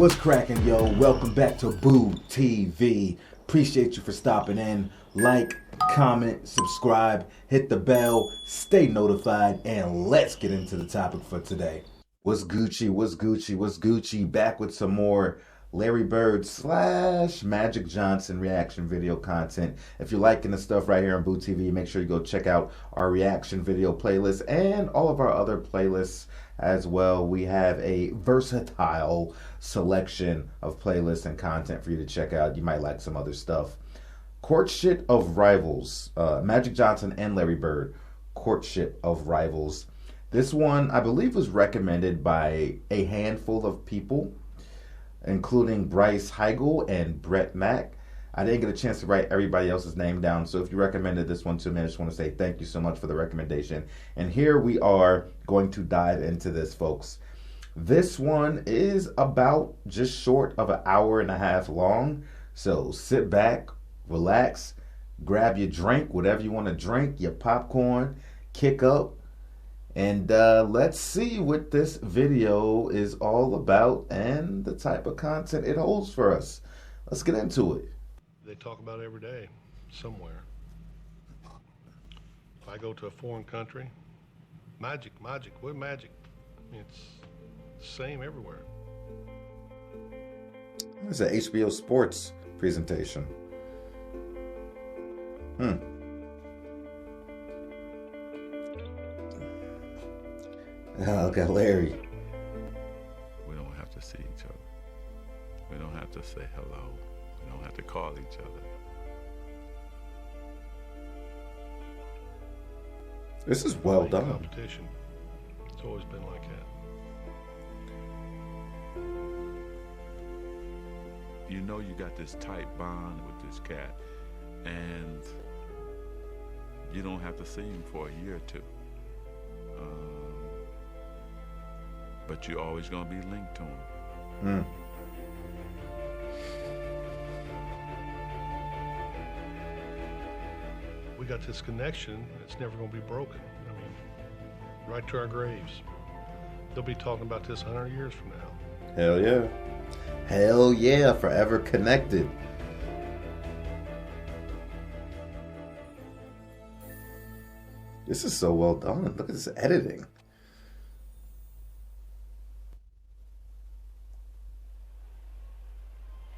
What's cracking, yo? Welcome back to Boo TV. Appreciate you for stopping in. Like, comment, subscribe, hit the bell, stay notified, and let's get into the topic for today. What's Gucci? What's Gucci? What's Gucci? Back with some more Larry Bird / Magic Johnson reaction video content. If you're liking the stuff right here on Boo TV, make sure you go check out our reaction video playlist and all of our other playlists as well. We have a versatile selection of playlists and content for you to check out. You might like some other stuff. Courtship of Rivals, Magic Johnson and Larry Bird, Courtship of Rivals. This one, I believe, was recommended by a handful of people, including Bryce Heigl and Brett Mack. I didn't get a chance to write everybody else's name down, so if you recommended this one to me, I just want to say thank you so much for the recommendation. And here we are going to dive into this, folks. This one is about just short of an hour and a half long, so sit back, relax, grab your drink, whatever you want to drink, your popcorn, kick up, and let's see what this video is all about and the type of content it holds for us. Let's get into it. They talk about it every day, somewhere. If I go to a foreign country, magic, what magic? It's the same everywhere. It's an HBO Sports presentation. Look at Larry. We don't have to see each other. We don't have to say hello. We don't have to call each other. This is well done. Competition. It's always been like that. You know you got this tight bond with this cat, and you don't have to see him for a year or two. But you're always going to be linked to him. We got this connection that's never going to be broken. I mean, right to our graves. They'll be talking about this 100 years from now. Hell yeah. Hell yeah, forever connected. This is so well done. Look at this editing.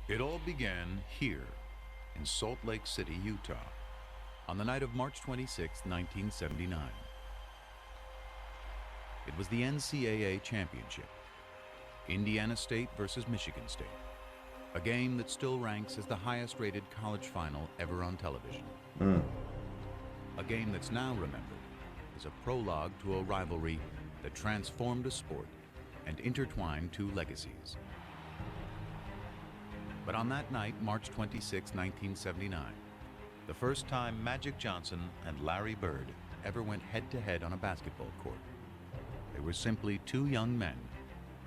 It all began here in Salt Lake City, Utah, on the night of March 26, 1979. It was the NCAA championship, Indiana State versus Michigan State, a game that still ranks as the highest-rated college final ever on television. A game that's now remembered as a prologue to a rivalry that transformed a sport and intertwined two legacies. But on that night, March 26, 1979, the first time Magic Johnson and Larry Bird ever went head-to-head on a basketball court, they were simply two young men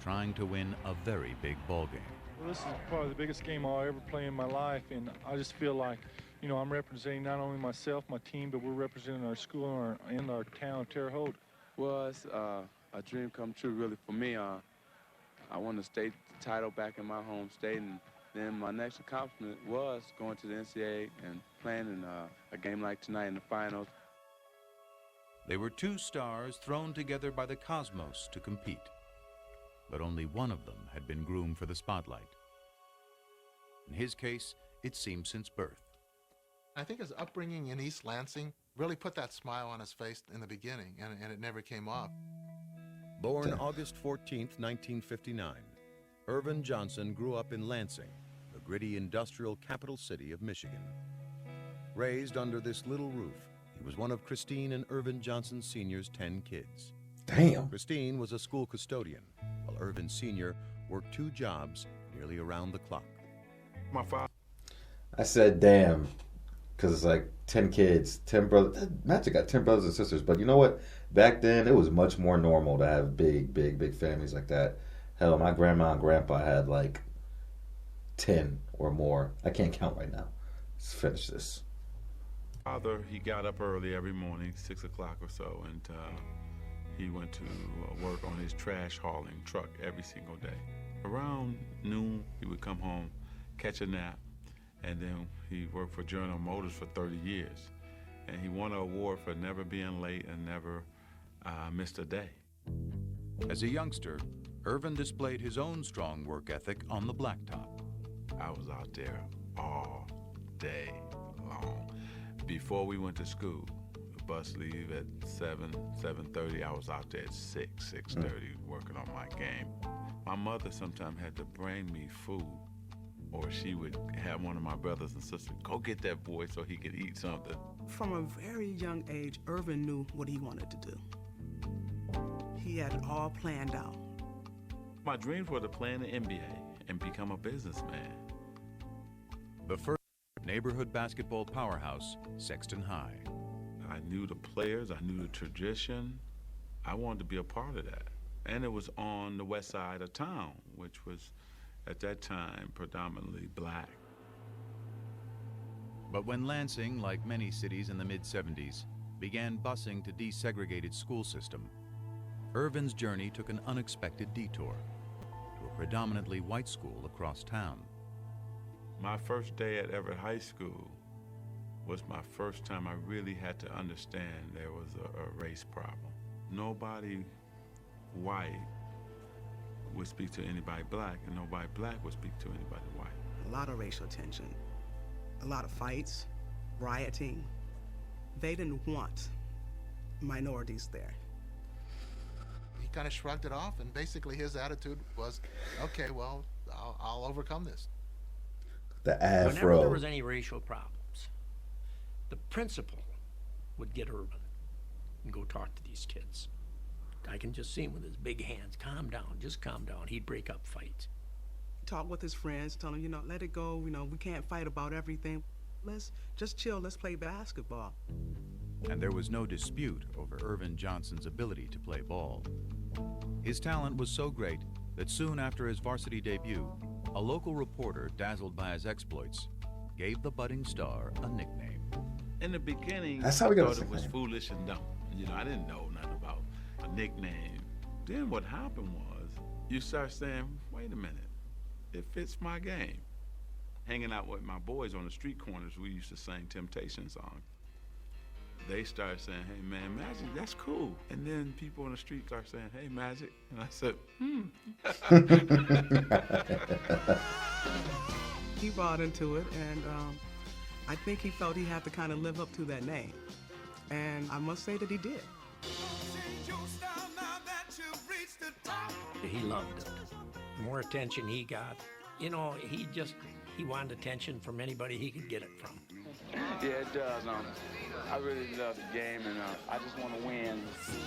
trying to win a very big ball game. Well, this is probably the biggest game I'll ever play in my life, and I just feel like, you know, I'm representing not only myself, my team, but we're representing our school and our town, Terre Haute. Well, it's a dream come true, really, for me. I won the state title back in my home state, and then my next accomplishment was going to the NCAA and playing in a game like tonight in the finals. They were two stars thrown together by the cosmos to compete, but only one of them had been groomed for the spotlight. In his case, it seemed since birth. I think his upbringing in East Lansing really put that smile on his face in the beginning, and it never came off. Born August 14th, 1959, Irvin Johnson grew up in Lansing, the gritty industrial capital city of Michigan. Raised under this little roof, he was one of Christine and Irvin Johnson Sr.'s 10 kids. Damn. Christine was a school custodian, while Irvin Sr. worked 2 jobs nearly around the clock. My father. I said damn, because it's like 10 kids, 10 brothers. Magic got 10 brothers and sisters, but you know what? Back then, it was much more normal to have big families like that. Hell, my grandma and grandpa had like 10 or more. I can't count right now. Let's finish this. Father, he got up early every morning, 6 o'clock or so, and he went to work on his trash hauling truck every single day. Around noon, he would come home, catch a nap, and then he worked for General Motors for 30 years. And he won an award for never being late and never missed a day. As a youngster, Irvin displayed his own strong work ethic on the blacktop. I was out there all day long. Before we went to school, the bus leave at 7:30. I was out there at 6:30 working on my game. My mother sometimes had to bring me food, or she would have one of my brothers and sisters go get that boy so he could eat something. From a very young age, Irvin knew what he wanted to do. He had it all planned out. My dreams were to play in the NBA and become a businessman. The first neighborhood basketball powerhouse, Sexton High. I knew the players, I knew the tradition. I wanted to be a part of that. And it was on the west side of town, which was, at that time, predominantly black. But when Lansing, like many cities in the mid-70s, began busing to desegregated school system, Irvin's journey took an unexpected detour to a predominantly white school across town. My first day at Everett High School was my first time I really had to understand there was a race problem. Nobody white would speak to anybody black, and nobody black would speak to anybody white. A lot of racial tension, a lot of fights, rioting. They didn't want minorities there. He kind of shrugged it off, and basically his attitude was, okay, well, I'll overcome this. The afro. Whenever there was any racial problems, the principal would get Irvin and go talk to these kids. I can just see him with his big hands. Calm down, just calm down. He'd break up fights. Talk with his friends, tell him, let it go. We can't fight about everything. Let's just chill, let's play basketball. And there was no dispute over Irvin Johnson's ability to play ball. His talent was so great that soon after his varsity debut, a local reporter, dazzled by his exploits, gave the budding star a nickname. In the beginning, That's how we got I his thought it was nickname. foolish and dumb. I didn't know nothing about a nickname. Then what happened was, you start saying, wait a minute, it fits my game. Hanging out with my boys on the street corners, we used to sing Temptation songs. They started saying, hey man, Magic, that's cool. And then people on the street start saying, hey Magic. And I said, He bought into it, and I think he felt he had to kind of live up to that name. And I must say that he did. He loved it. The more attention he got, he wanted attention from anybody he could get it from. Yeah, it does. I really love the game, and I just want to win. Gets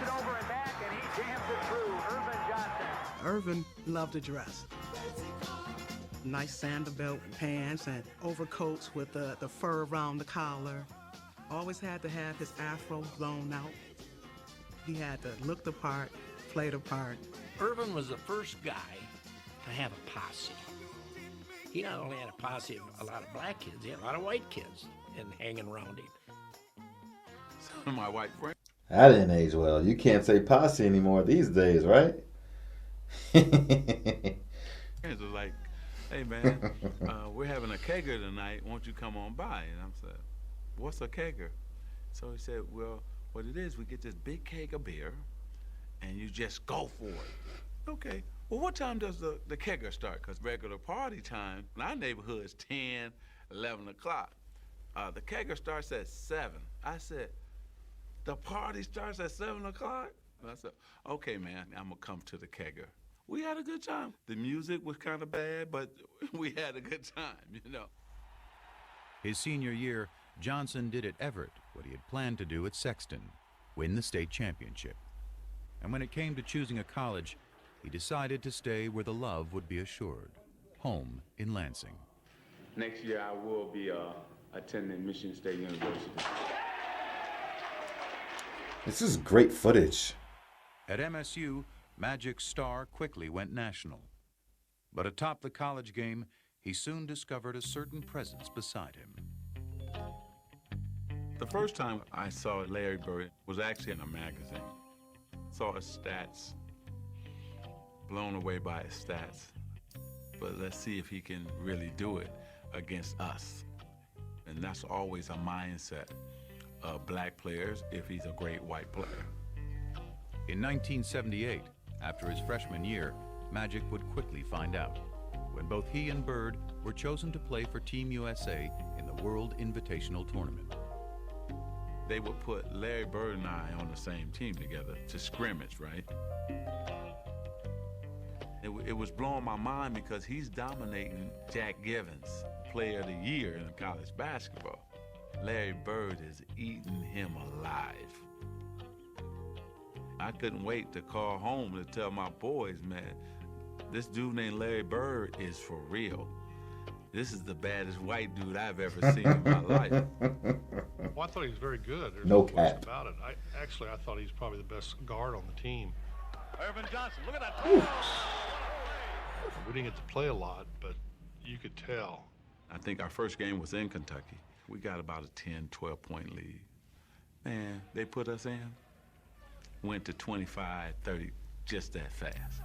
it over and back, and he jams it through. Irvin Johnson. Irvin loved to dress. Nice sandal belt pants and overcoats with the fur around the collar. Always had to have his afro blown out. He had to look the part, play the part. Irvin was the first guy to have a posse. He not only had a posse of a lot of black kids, he had a lot of white kids and hanging around him. some of my white friends. That didn't age well. You can't say posse anymore these days, right? Friends was like, hey man, we're having a kegger tonight. Won't you come on by? And I said, what's a kegger? So he said, well, what it is, we get this big keg of beer, and you just go for it. Okay. Well, what time does the kegger start? Because regular party time in our neighborhood is 10, 11 o'clock. The kegger starts at 7. I said, the party starts at 7 o'clock? And I said, okay, man, I'm going to come to the kegger. We had a good time. The music was kind of bad, but we had a good time, you know. His senior year, Johnson did at Everett what he had planned to do at Sexton, win the state championship. And when it came to choosing a college, he decided to stay where the love would be assured, home in Lansing. Next year I will be attending Michigan State University. This is great footage. At MSU, Magic's star quickly went national. But atop the college game, he soon discovered a certain presence beside him. The first time I saw Larry Bird was actually in a magazine. Saw his stats. blown away by his stats. But let's see if he can really do it against us. And that's always a mindset of black players if he's a great white player. In 1978, after his freshman year, Magic would quickly find out, when both he and Bird were chosen to play for Team USA in the World Invitational Tournament. They would put Larry Bird and I on the same team together to scrimmage, right? It was blowing my mind because he's dominating Jack Givens, Player of the Year in college basketball. Larry Bird is eating him alive. I couldn't wait to call home to tell my boys, man, this dude named Larry Bird is for real. This is the baddest white dude I've ever seen in my life. Well, I thought he was very good. There's No question cap. about it. I thought he's probably the best guard on the team. Irvin Johnson, look at that. We didn't get to play a lot, but you could tell. I think our first game was in Kentucky. We got about a 10, 12-point lead. Man, they put us in. Went to 25, 30, just that fast.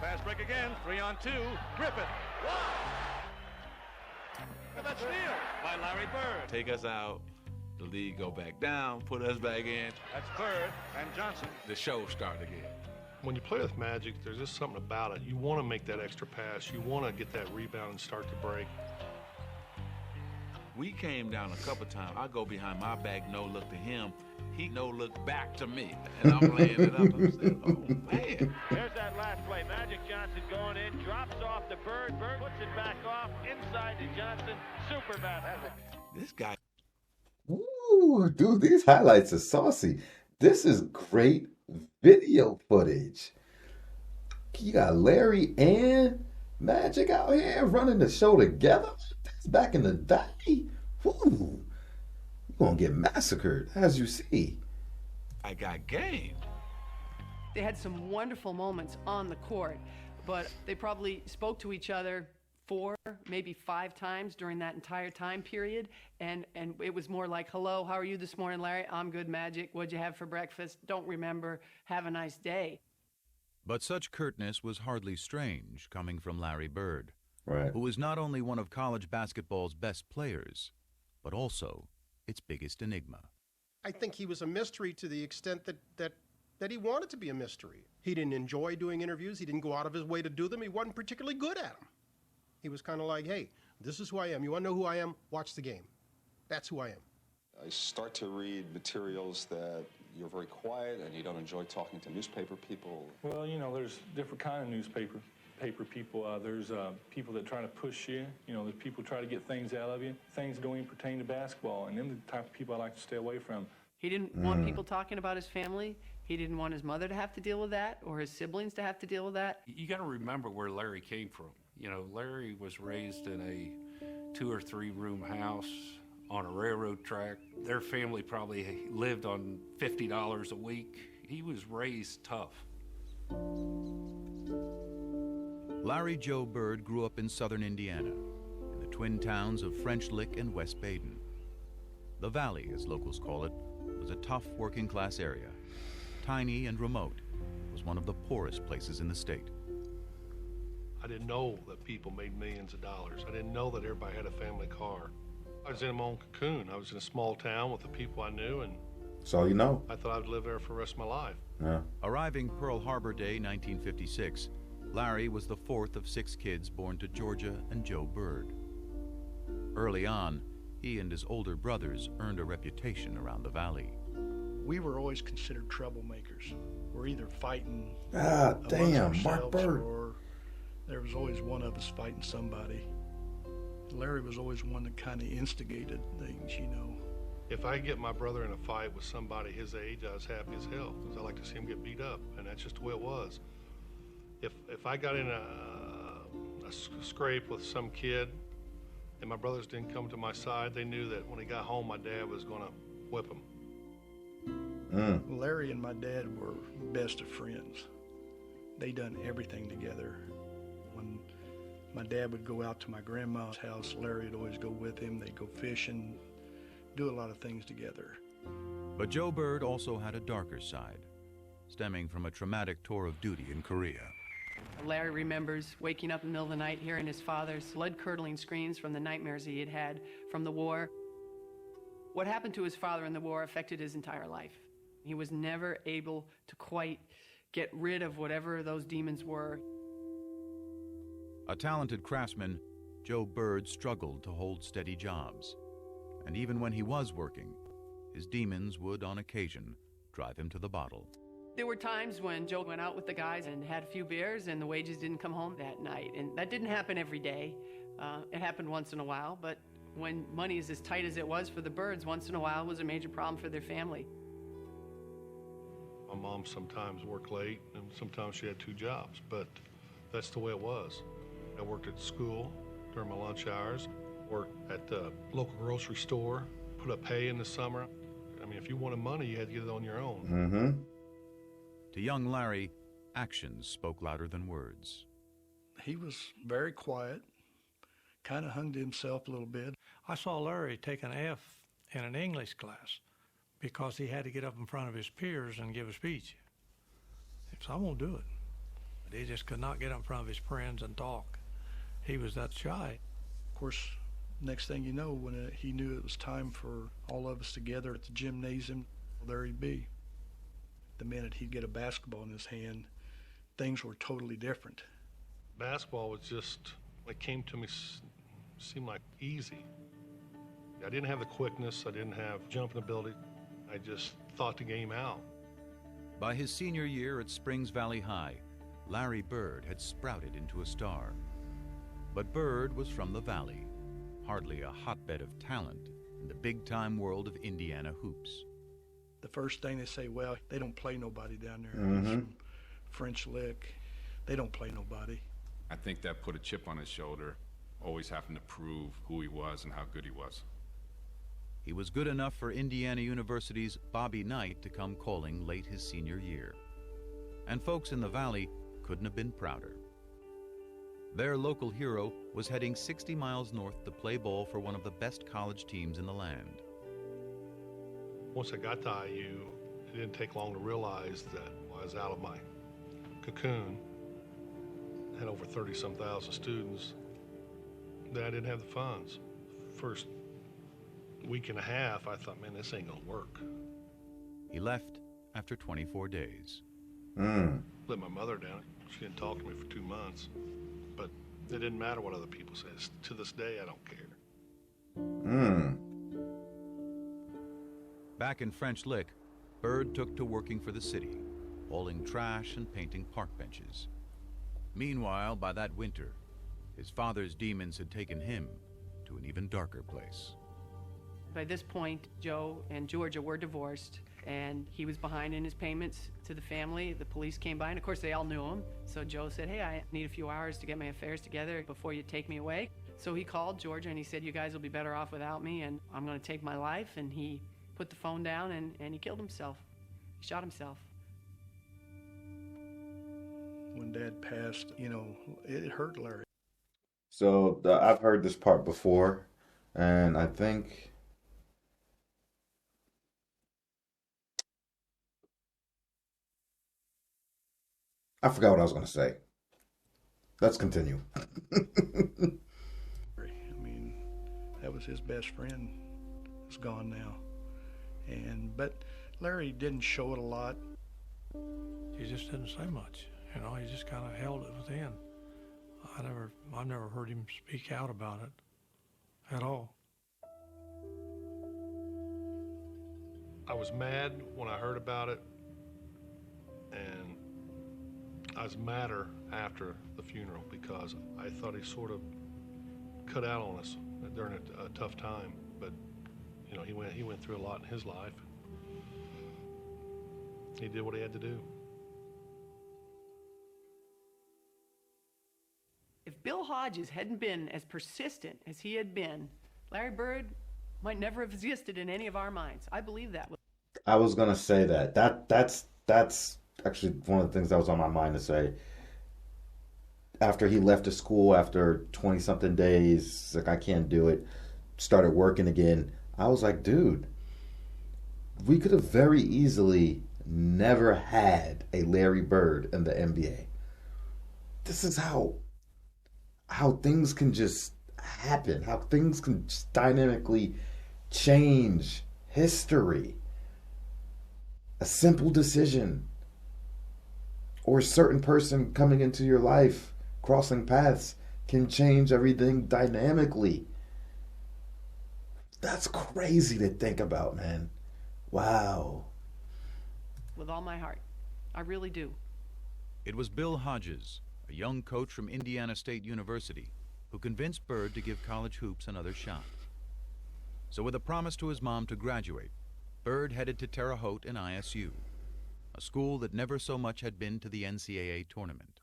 Fast break again, 3-on-2. Griffith. Wow. And that steal by Larry Bird. Take us out, the league go back down, put us back in. That's Bird and Johnson. The show start again. When you play with Magic, there's just something about it. You want to make that extra pass. You want to get that rebound and start to break. We came down a couple times. I go behind my back, no look to him. He no look back to me. And I'm laying it up and saying, oh, man. There's that last play. Magic Johnson going in, drops off to Bird. Bird puts it back off, inside to Johnson. Superman has it. This guy. Ooh, dude, these highlights are saucy. This is great video footage. You got Larry and Magic out here running the show together. That's back in the day. Woo. You're going to get massacred, as you see. I got game. They had some wonderful moments on the court, but they probably spoke to each other 4, maybe 5 times during that entire time period, and it was more like, hello, how are you this morning, Larry? I'm good, Magic. What'd you have for breakfast? Don't remember. Have a nice day. But such curtness was hardly strange coming from Larry Bird, right, who was not only one of college basketball's best players, but also its biggest enigma. I think he was a mystery to the extent that he wanted to be a mystery. He didn't enjoy doing interviews. He didn't go out of his way to do them. He wasn't particularly good at them. He was kind of like, hey, this is who I am. You want to know who I am? Watch the game. That's who I am. I start to read materials that you're very quiet and you don't enjoy talking to newspaper people. Well, you know, there's different kind of newspaper people. There's people that try to push you. You know, there's people try to get things out of you. Things don't even pertain to basketball, and them are the type of people I like to stay away from. He didn't want people talking about his family. He didn't want his mother to have to deal with that, or his siblings to have to deal with that. You got to remember where Larry came from. You know, Larry was raised in a 2 or 3 room house on a railroad track. Their family probably lived on $50 a week. He was raised tough. Larry Joe Bird grew up in southern Indiana, in the twin towns of French Lick and West Baden. The Valley, as locals call it, was a tough working-class area. Tiny and remote, it was one of the poorest places in the state. I didn't know that people made millions of dollars. I didn't know that everybody had a family car. I was in my own cocoon. I was in a small town with the people I knew, and that's all you know. I thought I would live there for the rest of my life. Yeah. Arriving Pearl Harbor Day 1956, Larry was the 4th of 6 kids born to Georgia and Joe Bird. Early on, he and his older brothers earned a reputation around the valley. We were always considered troublemakers. We're either fighting damn, Mark Bird, or there was always one of us fighting somebody. Larry was always one that kind of instigated things, you know. If I get my brother in a fight with somebody his age, I was happy as hell because I like to see him get beat up, and that's just the way it was. If I got in a scrape with some kid and my brothers didn't come to my side, they knew that when he got home, my dad was going to whip him. Larry and my dad were best of friends. They done everything together. When my dad would go out to my grandma's house, Larry would always go with him. They'd go fishing, do a lot of things together. But Joe Bird also had a darker side. stemming from a traumatic tour of duty in Korea. Larry remembers waking up in the middle of the night hearing his father's blood-curdling screams from the nightmares he had had from the war. What happened to his father in the war affected his entire life. He was never able to quite get rid of whatever those demons were. A talented craftsman, Joe Bird struggled to hold steady jobs. And even when he was working, his demons would, on occasion, drive him to the bottle. There were times when Joe went out with the guys and had a few beers and the wages didn't come home that night. And that didn't happen every day. It happened once in a while, but when money is as tight as it was for the Birds, once in a while was a major problem for their family. My mom sometimes worked late and sometimes she had 2 jobs, but that's the way it was. I worked at school during my lunch hours, worked at the local grocery store, put up hay in the summer. I mean, if you wanted money, you had to get it on your own. Mm-hmm. To young Larry, actions spoke louder than words. He was very quiet, kind of hung to himself a little bit. I saw Larry take an F in an English class because he had to get up in front of his peers and give a speech. So I won't do it. But he just could not get up in front of his friends and talk. He was that shy. Of course, next thing you know, when he knew it was time for all of us together at the gymnasium, there he'd be. The minute he'd get a basketball in his hand, things were totally different. Basketball was just, it came to me, seemed like easy. I didn't have the quickness, I didn't have jumping ability. I just thought the game out. By his senior year at Springs Valley High, Larry Bird had sprouted into a star. But Bird was from the Valley, hardly a hotbed of talent in the big-time world of Indiana hoops. The first thing they say, well, they don't play nobody down there. Mm-hmm. He's from French Lick. They don't play nobody. I think that put a chip on his shoulder, always having to prove who he was and how good he was. He was good enough for Indiana University's Bobby Knight to come calling late his senior year. And folks in the Valley couldn't have been prouder. Their local hero was heading 60 miles north to play ball for one of the best college teams in the land. Once I got to IU, it didn't take long to realize that I was out of my cocoon, had over 30-some thousand students, that I didn't have the funds. First week and a half, I thought, man, this ain't gonna work. He left after 24 days. Let my mother down. She didn't talk to me for 2 months, but it didn't matter what other people said. To this day, I don't care. Back in French Lick, Bird took to working for the city, hauling trash and painting park benches. Meanwhile, by that winter, his father's demons had taken him to an even darker place. By this point, Joe and Georgia were divorced, and he was behind in his payments to the family. The police came by, and of course they all knew him. So Joe said, hey, I need a few hours to get my affairs together before you take me away. So he called Georgia and he said, you guys will be better off without me, and I'm gonna take my life. And he put the phone down and he killed himself. He shot himself. When Dad passed, you know, it hurt Larry. So I've heard this part before, and I think I forgot what I was going to say. Let's continue. I mean, that was his best friend. He's gone now. But Larry didn't show it a lot. He just didn't say much. You know, he just kind of held it within. I've never heard him speak out about it at all. I was mad when I heard about it, and I was madder after the funeral because I thought he sort of cut out on us during a tough time. But you know, he went through a lot in his life. He did what he had to do. If Bill Hodges hadn't been as persistent as he had been, Larry Bird might never have existed in any of our minds. I believe that. I was gonna say that. That's actually one of the things that was on my mind to say. After he left the school, after 20-something days, like, I can't do it, started working again, I was like, dude, we could have very easily never had a Larry Bird in the NBA. This is how things can just happen, how things can just dynamically change history. A simple decision or a certain person coming into your life, crossing paths, can change everything dynamically. That's crazy to think about, man. Wow. With all my heart. I really do. It was Bill Hodges, a young coach from Indiana State University, who convinced Bird to give college hoops another shot. So with a promise to his mom to graduate, Bird headed to Terre Haute in ISU, a school that never so much had been to the NCAA tournament.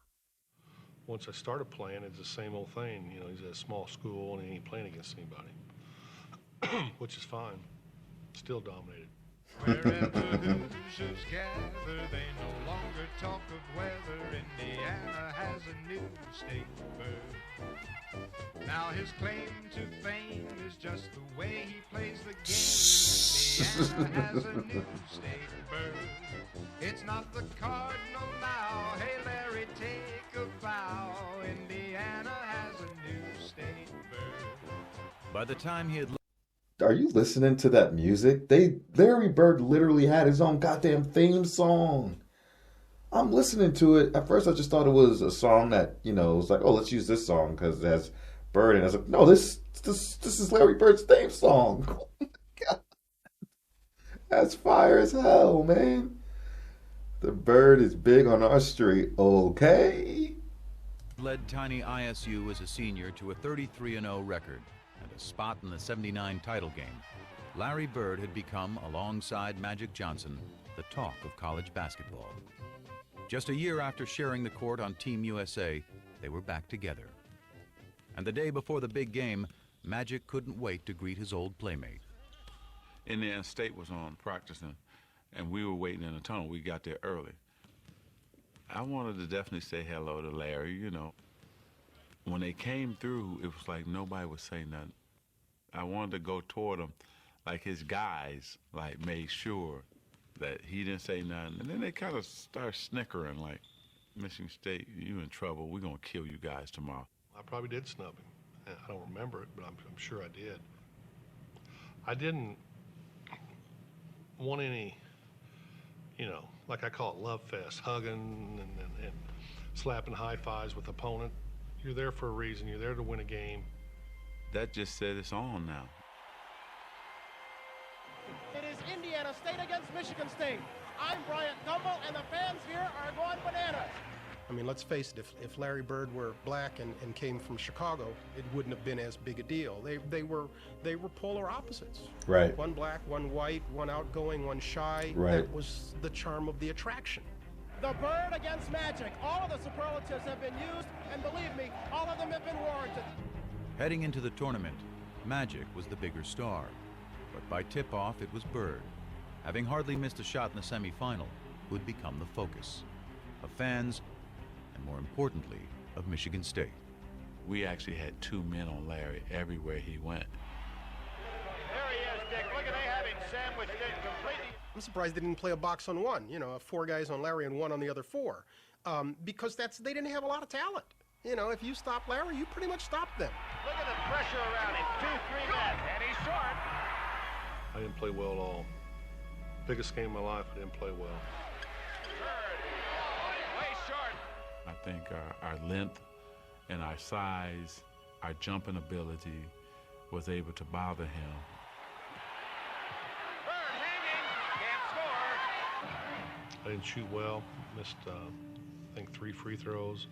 Once I started playing, it's the same old thing. You know, he's at a small school and he ain't playing against anybody, which is fine. Still dominated. Wherever Hoosiers gather, they no longer talk of weather. Indiana has a new state bird. Now his claim to fame is just the way he plays the game. Indiana has a new state bird. It's not the Cardinal now. Hey Larry, take a bow. Indiana has a new state bird. By the time he had... Are you listening to that music? Larry Bird literally had his own goddamn theme song. I'm listening to it. At first, I just thought it was a song that, you know, was like, oh, let's use this song because it has Bird. And I was like, no, this is Larry Bird's theme song. Oh my God. That's fire as hell, man. The Bird is big on our street, okay? Led tiny ISU as a senior to a 33-0 record and a spot in the '79 title game. Larry Bird had become, alongside Magic Johnson, the talk of college basketball. Just a year after sharing the court on Team USA, they were back together. And the day before the big game, Magic couldn't wait to greet his old playmate. Indiana State was on practicing, and we were waiting in the tunnel. We got there early. I wanted to definitely say hello to Larry, you know. When they came through, it was like nobody would say nothing. I wanted to go toward him, like his guys, like made sure that he didn't say nothing. And then they kind of started snickering, like, Michigan State, you in trouble. We're going to kill you guys tomorrow. I probably did snub him. I don't remember it, but I'm sure I did. I didn't want any, you know, like I call it love fest, hugging and slapping high fives with opponent. You're there for a reason. You're there to win a game. That just said it's on now. It is Indiana State against Michigan State. I'm Bryant Gumbel, and the fans here are going bananas. I mean, let's face it, if Larry Bird were black and came from Chicago, it wouldn't have been as big a deal. They were polar opposites. Right. One black, one white, one outgoing, one shy. Right. That was the charm of the attraction. The Bird against Magic. All of the superlatives have been used, and believe me, all of them have been warranted. Heading into the tournament, Magic was the bigger star. But by tip-off, it was Bird, having hardly missed a shot in the semifinal, who had become the focus of fans, and more importantly, of Michigan State. We actually had two men on Larry everywhere he went. There he is, Dick. Look at they have him sandwiched in completely. I'm surprised they didn't play a box on one, you know, 4 guys on Larry and 1 on the other 4, because they didn't have a lot of talent. You know, if you stop Larry, you pretty much stop them. Look at the pressure around him. 2-3 men, and he's short. I didn't play well at all. Biggest game of my life, I didn't play well. Way short. I think our length and our size, our jumping ability was able to bother him. Bird hanging, can't score. I didn't shoot well. Missed, I think, 3 free throws.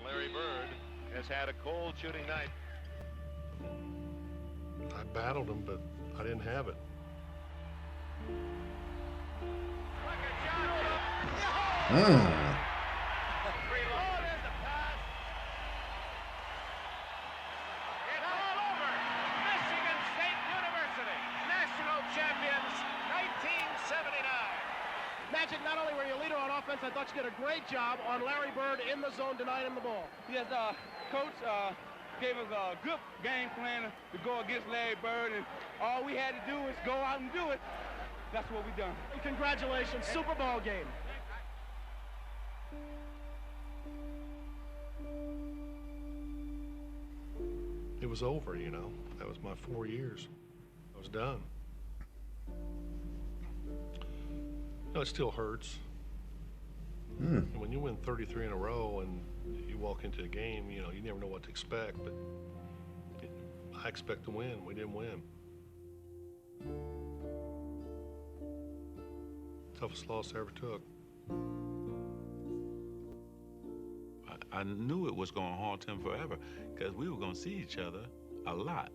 Larry Bird has had a cold shooting night. I battled him, but I didn't have it. Michigan State University, national champions, 1979. Magic, not only were you a leader on offense, I thought you did a great job on Larry Bird in the zone denying him the ball. Yes, Coach gave us a good game plan to go against Larry Bird, and all we had to do was go out and do it. that's what we done. Congratulations, Super Bowl game. It was over, you know. That was my 4 years. I was done. No, it still hurts. And when you win 33 in a row and you walk into a game, you know, you never know what to expect, but I expect to win. We didn't win. Toughest loss I ever took. I knew it was going to haunt him forever because we were going to see each other a lot.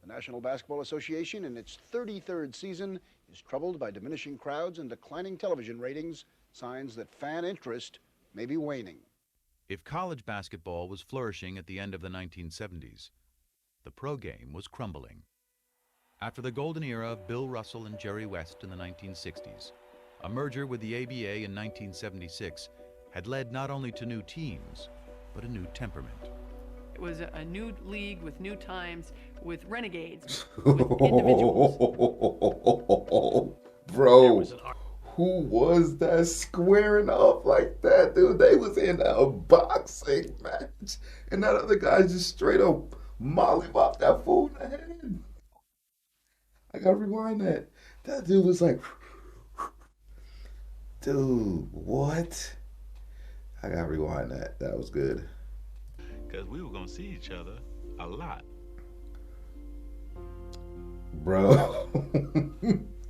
The National Basketball Association, in its 33rd season, is troubled by diminishing crowds and declining television ratings, signs that fan interest may be waning. If college basketball was flourishing at the end of the 1970s, the pro game was crumbling. After the golden era of Bill Russell and Jerry West in the 1960s, a merger with the ABA in 1976 had led not only to new teams, but a new temperament. It was a new league with new times, with renegades, with individuals. Bro, who was that squaring off like that, dude? They was in a boxing match, and that other guy just straight up mollywopped that fool in the head. I gotta rewind that. That dude was like, dude, what? I gotta rewind that. That was good. Because we were going to see each other a lot. Bro,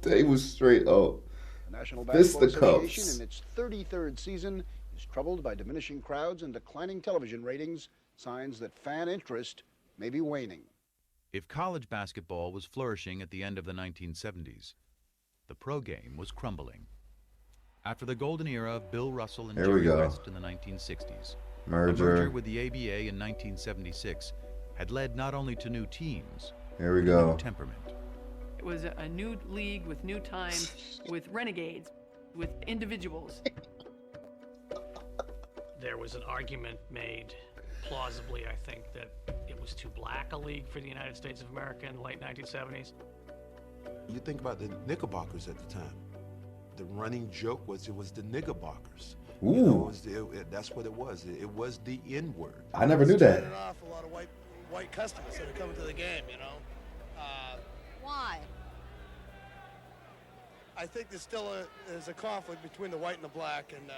they was straight up. The National Basketball Association, in its 33rd season, is troubled by diminishing crowds and declining television ratings, signs that fan interest may be waning. If college basketball was flourishing at the end of the 1970s, the pro game was crumbling. After the golden era of Bill Russell and Jerry West in the 1960s, a merger with the ABA in 1976 had led not only to new teams, but a new temperament. It was a new league with new times, with renegades, with individuals. There was an argument made, plausibly, I think, that it was too black a league for the United States of America in the late 1970s. You think about the Knickerbockers at the time. The running joke was it was the Knickerbockers. Ooh. You know, that's what it was. It was the N-word. I never knew that. Turning off a lot of white customers that are coming to the game, you know. Why? I think there's a conflict between the white and the black, and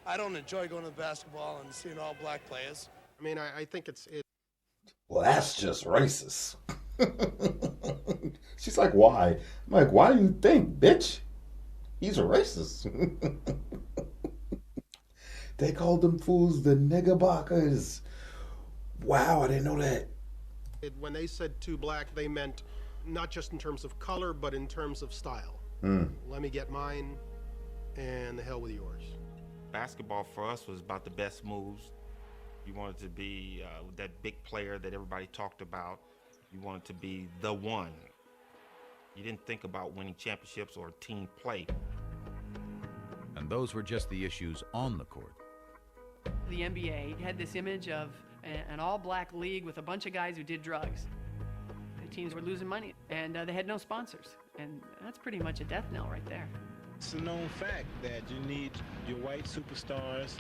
I don't enjoy going to the basketball and seeing all black players. I mean, I think it's Well, that's just racist. She's like, why? I'm like, why do you think, bitch? He's a racist. They called them fools the Knickerbockers. Wow, I didn't know that. When they said too black, they meant not just in terms of color, but in terms of style. Let me get mine, and the hell with yours. Basketball for us was about the best moves. You wanted to be that big player that everybody talked about. You wanted to be the one. You didn't think about winning championships or team play. And those were just the issues on the court. The NBA had this image of an all-black league with a bunch of guys who did drugs. The teams were losing money, and they had no sponsors. And that's pretty much a death knell right there. It's a known fact that you need your white superstars.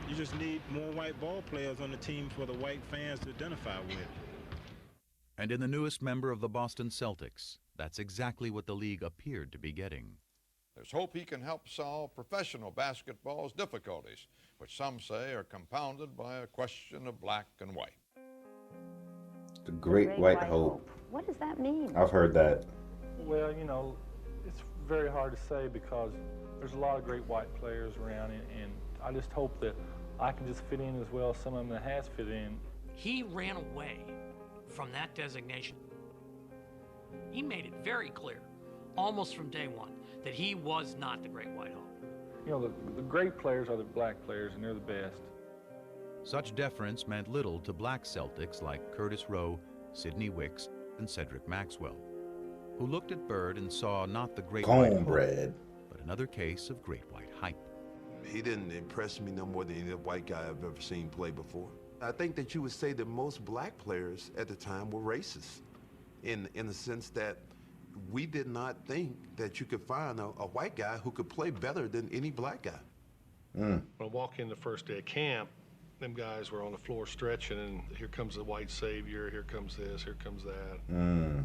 You just need more white ball players on the team for the white fans to identify with. And in the newest member of the Boston Celtics, that's exactly what the league appeared to be getting. There's hope he can help solve professional basketball's difficulties, which some say are compounded by a question of black and white. The Great White Hope. What does that mean? I've heard that. Well, you know, it's very hard to say because there's a lot of great white players around, and I just hope that I can just fit in as well as some of them that has fit in. He ran away from that designation. He made it very clear, almost from day one, that he was not the Great White Hope. You know, the great players are the black players, and they're the best. Such deference meant little to black Celtics like Curtis Rowe, Sidney Wicks, and Cedric Maxwell, who looked at Bird and saw not the Great White Hope, but another case of Great White hype. He didn't impress me no more than any other white guy I've ever seen play before. I think that you would say that most black players at the time were racist in the sense that we did not think that you could find a white guy who could play better than any black guy. When I walk in the first day of camp, them guys were on the floor stretching, and here comes the white savior, here comes this, here comes that.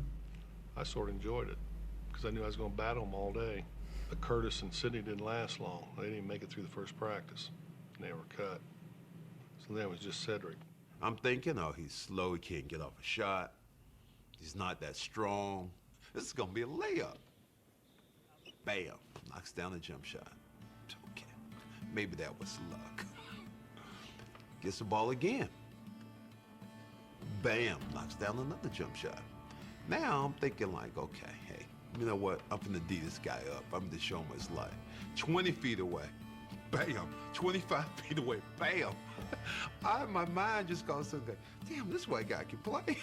I sort of enjoyed it because I knew I was going to battle them all day. But Curtis and Sidney didn't last long. They didn't even make it through the first practice, and they were cut. So then it was just Cedric. I'm thinking, oh, he's slow, he can't get off a shot. He's not that strong. This is going to be a layup. Bam, knocks down a jump shot. Okay, maybe that was luck. Gets the ball again. Bam, knocks down another jump shot. Now I'm thinking like, okay, hey, you know what? I'm gonna D this guy up. I'm gonna show him what it's like. 20 feet away, bam. 25 feet away, bam. My mind just goes something. Damn, this white guy can play.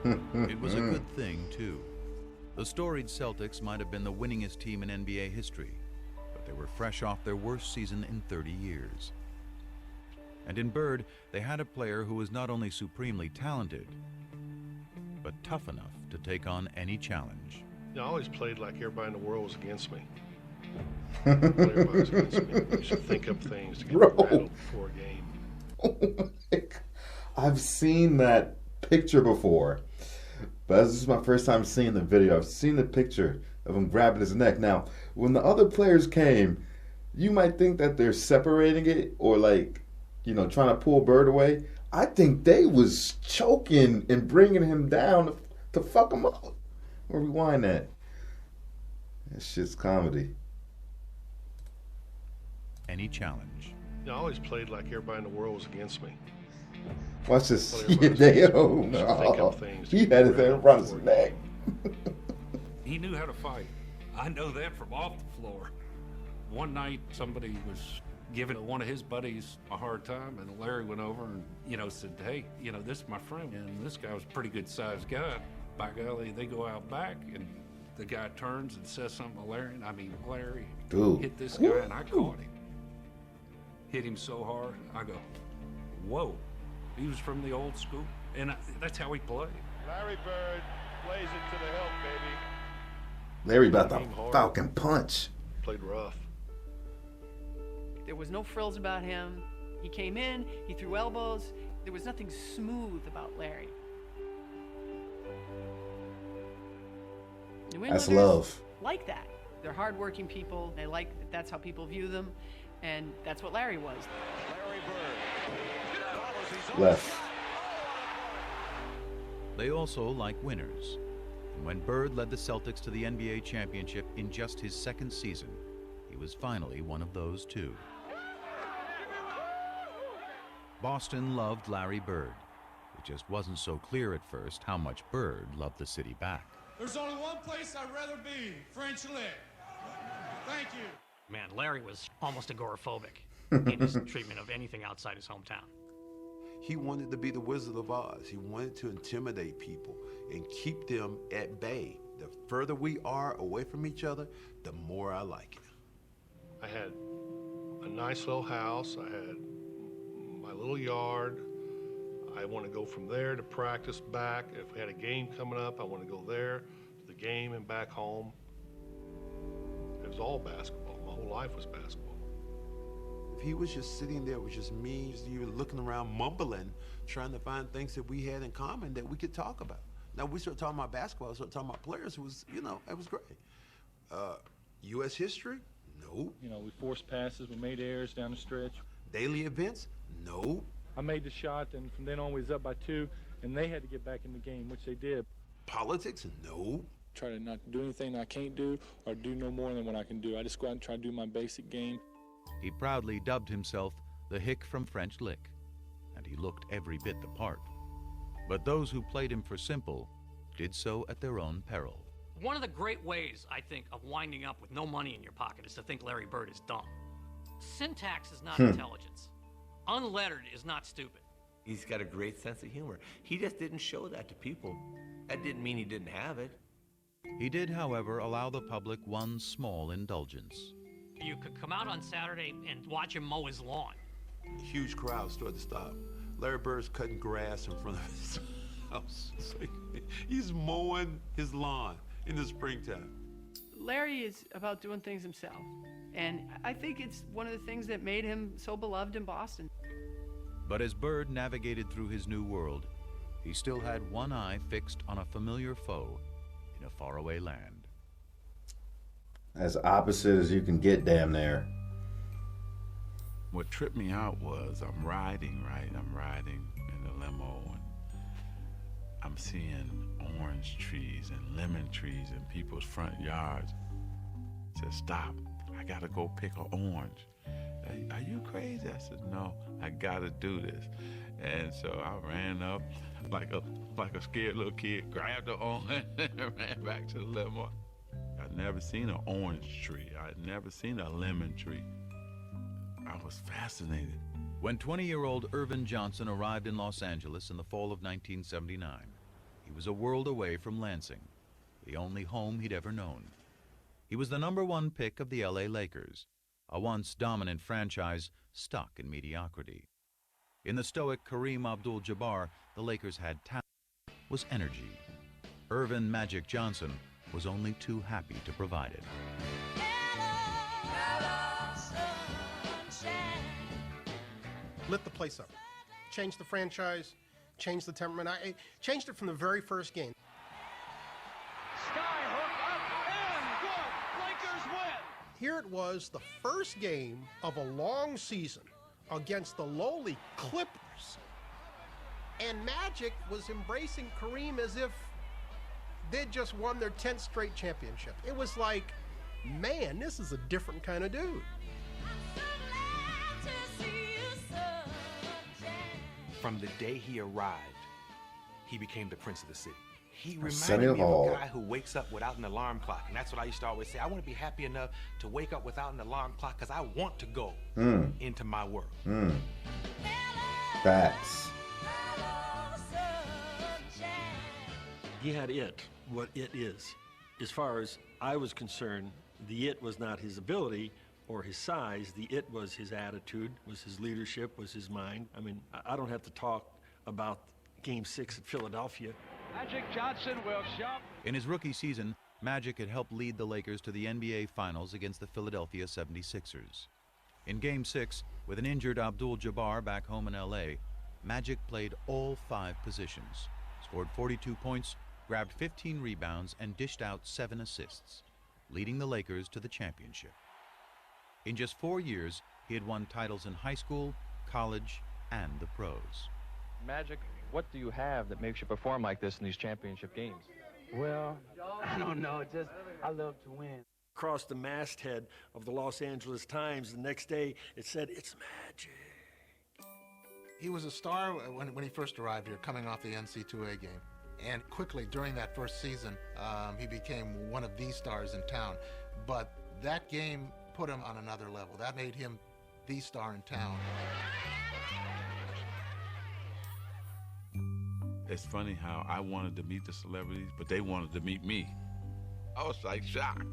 It was a good thing, too. The storied Celtics might have been the winningest team in NBA history, but they were fresh off their worst season in 30 years. And in Bird, they had a player who was not only supremely talented, but tough enough to take on any challenge. I always played like everybody in the world was against me. Everybody was against me. You should think up things to get rattled before a game. Oh my God. I've seen that picture before, but this is my first time seeing the video. I've seen the picture of him grabbing his neck. Now, when the other players came, you might think that they're separating it or like, you know, trying to pull Bird away. I think they was choking and bringing him down to fuck him up. Or rewind that. That shit's comedy. Any challenge. I always played like everybody in the world was against me. Watch this. Well, He had his hand around his neck. He knew how to fight. I know that from off the floor. One night, somebody was giving one of his buddies a hard time, and Larry went over and, said, hey, this is my friend, and this guy was a pretty good-sized guy. By golly, they go out back, and the guy turns and says something to Larry, and Larry hit this guy, and I caught him. Hit him so hard, I go, whoa. He was from the old school, and that's how he played. Larry Bird plays it to the hilt, baby. Larry about the Falcon punch. Played rough. There was no frills about him. He came in, he threw elbows. There was nothing smooth about Larry. New That's Englanders love. like that. They're hardworking people. They like that's how people view them, and that's what Larry was. Larry Bird. Left. They also like winners. And when Bird led the Celtics to the NBA championship in just his second season, he was finally one of those too. Boston loved Larry Bird. It just wasn't so clear at first how much Bird loved the city back. There's only one place I'd rather be, French Lick. Thank you. Man, Larry was almost agoraphobic in his treatment of anything outside his hometown. He wanted to be the Wizard of Oz. He wanted to intimidate people and keep them at bay. The further we are away from each other, the more I like it. I had a nice little house. I had my little yard. I want to go from there to practice back. If we had a game coming up, I want to go there to the game and back home. It was all basketball. My whole life was basketball. If he was just sitting there with just me, you were looking around mumbling, trying to find things that we had in common that we could talk about. Now, we started talking about basketball, started talking about players. It was, it was great. U.S. history? No. We forced passes, we made errors down the stretch. Daily events? No. I made the shot, and from then on we was up by 2, and they had to get back in the game, which they did. Politics? No. Try to not do anything I can't do or do no more than what I can do. I just go out and try to do my basic game. He proudly dubbed himself the Hick from French Lick, and he looked every bit the part. But those who played him for simple did so at their own peril. One of the great ways, I think, of winding up with no money in your pocket is to think Larry Bird is dumb. Syntax is not intelligence. Unlettered is not stupid. He's got a great sense of humor. He just didn't show that to people. That didn't mean he didn't have it. He did, however, allow the public one small indulgence. You could come out on Saturday and watch him mow his lawn. huge crowd started to stop. Larry Bird's cutting grass in front of his house. So he's mowing his lawn in the springtime. Larry is about doing things himself, and I think it's one of the things that made him so beloved in Boston. But as Bird navigated through his new world, he still had one eye fixed on a familiar foe in a faraway land. As opposite as you can get, damn near. What tripped me out was I'm riding in the limo, and I'm seeing orange trees and lemon trees in people's front yards. I said, stop, I gotta go pick an orange. Are you crazy? I said, no, I gotta do this. And so I ran up like a scared little kid, grabbed the orange and ran back to the limo. I'd never seen an orange tree. I'd never seen a lemon tree. I was fascinated. When 20-year-old Irvin Johnson arrived in Los Angeles in the fall of 1979, he was a world away from Lansing, the only home he'd ever known. He was the #1 pick of the LA Lakers, a once dominant franchise stuck in mediocrity. In the stoic Kareem Abdul-Jabbar, the Lakers had talent, was energy. Irvin Magic Johnson was only too happy to provide it. Lit the place up. Changed the franchise, changed the temperament. I changed it from the very first game. Skyhook up and good. Lakers win. Here it was, the first game of a long season against the lowly Clippers. And Magic was embracing Kareem as if they'd just won their 10th straight championship. It was like, man, this is a different kind of dude. From the day he arrived, he became the prince of the city. He Arsenio reminded me of Hall. a guy who wakes up without an alarm clock. And that's what I used to always say. I want to be happy enough to wake up without an alarm clock because I want to go into my world. Facts. He had it, what it is. As far as I was concerned, the it was not his ability or his size. The it was his attitude, was his leadership, was his mind. I mean, I don't have to talk about Game 6 at Philadelphia. Magic Johnson will shove. In his rookie season, Magic had helped lead the Lakers to the NBA Finals against the Philadelphia 76ers. In Game 6, with an injured Abdul-Jabbar back home in LA, Magic played all 5 positions, scored 42 points, grabbed 15 rebounds, and dished out 7 assists, leading the Lakers to the championship. In just 4 years, he had won titles in high school, college, and the pros. Magic, what do you have that makes you perform like this in these championship games? Well, I don't know. Just I love to win. Across the masthead of the Los Angeles Times the next day, it said, "It's Magic." He was a star when he first arrived here, coming off the NC2A game. And quickly, during that first season, he became one of the stars in town. But that game put him on another level. That made him the star in town. It's funny how I wanted to meet the celebrities, but they wanted to meet me. I was like shocked.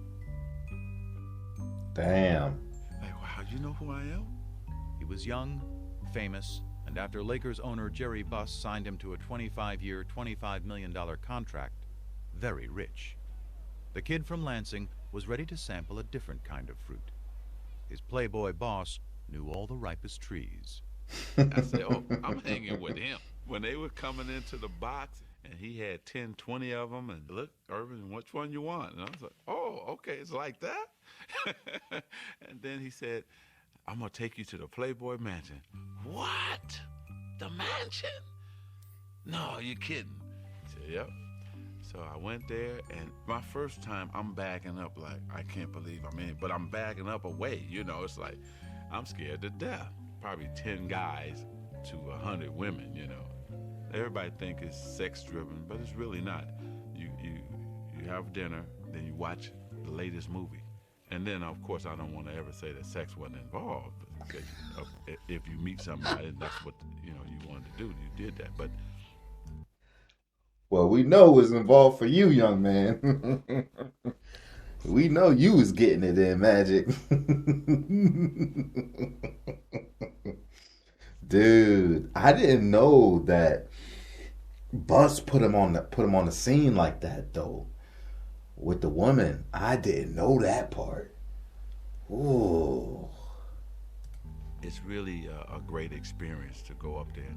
Damn. Like, wow, you know who I am? He was young, famous, and after Lakers owner Jerry Buss signed him to a 25-year, $25 million contract, very rich. The kid from Lansing was ready to sample a different kind of fruit. His playboy boss knew all the ripest trees. I said, oh, I'm hanging with him. When they were coming into the box, and he had 10, 20 of them, and look, Irvin, which one you want? And I was like, oh, okay, it's like that? And then he said, I'm going to take you to the Playboy Mansion. What? The mansion? No, you're kidding. I said, yep. So I went there, and my first time, I'm backing up like, I can't believe I'm in, but I'm backing up away. You know, it's like, I'm scared to death. Probably 10 guys to 100 women, you know. Everybody think it's sex-driven, but it's really not. You have dinner, then you watch the latest movie. And then, of course, I don't want to ever say that sex wasn't involved. Because if you meet somebody, and that's what you wanted to do, you did that. But well, we know was involved for you, young man. We know you was getting it in, Magic. Dude, I didn't know that Bus put him on the scene like that though. With the woman, I didn't know that part. Ooh. It's really a great experience to go up there.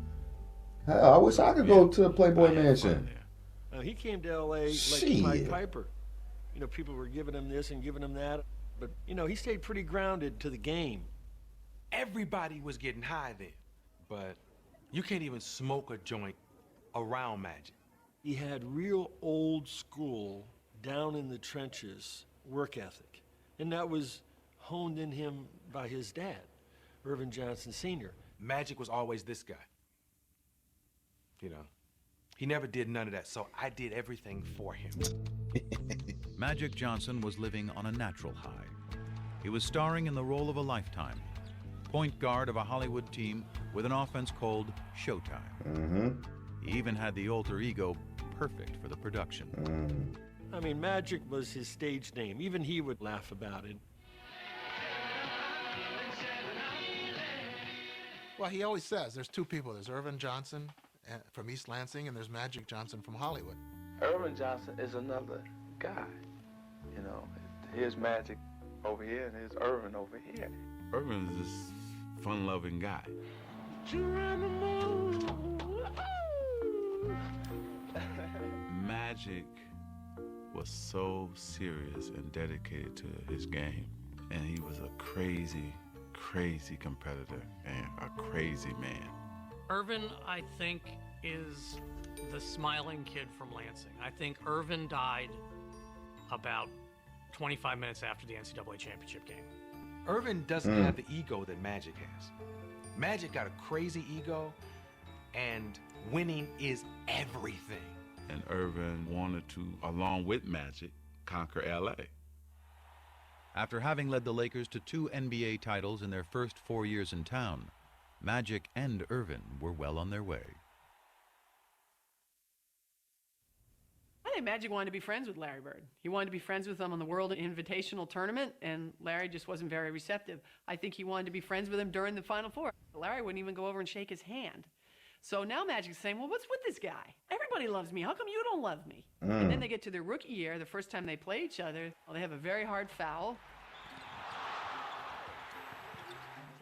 Hell, I wish I could go to the Playboy Mansion. He came to L.A. like Shit. Mike Piper. You know, people were giving him this and giving him that, but you know, he stayed pretty grounded to the game. Everybody was getting high then, but you can't even smoke a joint around Magic. He had real old school, down in the trenches work ethic, and that was honed in him by his dad, Irvin Johnson Sr. Magic was always this guy. You know, he never did none of that, so I did everything for him. Magic Johnson was living on a natural high. He was starring in the role of a lifetime, point guard of a Hollywood team with an offense called Showtime. Mm-hmm. He even had the alter ego perfect for the production. I mean, Magic was his stage name. Even he would laugh about it. Well, he always says there's two people. There's Irvin Johnson from East Lansing, and there's Magic Johnson from Hollywood. Irvin Johnson is another guy. You know, here's Magic over here, and here's Irvin over here. Irvin is this fun-loving guy. Magic was so serious and dedicated to his game, and he was a crazy, crazy competitor and a crazy man. Irvin, I think, is the smiling kid from Lansing. I think Irvin died about 25 minutes after the NCAA championship game. Irvin doesn't have the ego that Magic has. Magic got a crazy ego, and winning is everything. And Irvin wanted to, along with Magic, conquer LA. After having led the Lakers to 2 NBA titles in their first 4 years in town, Magic and Irvin were well on their way. I think Magic wanted to be friends with Larry Bird. He wanted to be friends with him on the World Invitational Tournament, and Larry just wasn't very receptive. I think he wanted to be friends with him during the Final Four. Larry wouldn't even go over and shake his hand. So now Magic's saying, well, what's with this guy? Everybody loves me. How come you don't love me? And then they get to their rookie year, the first time they play each other, well, they have a very hard foul.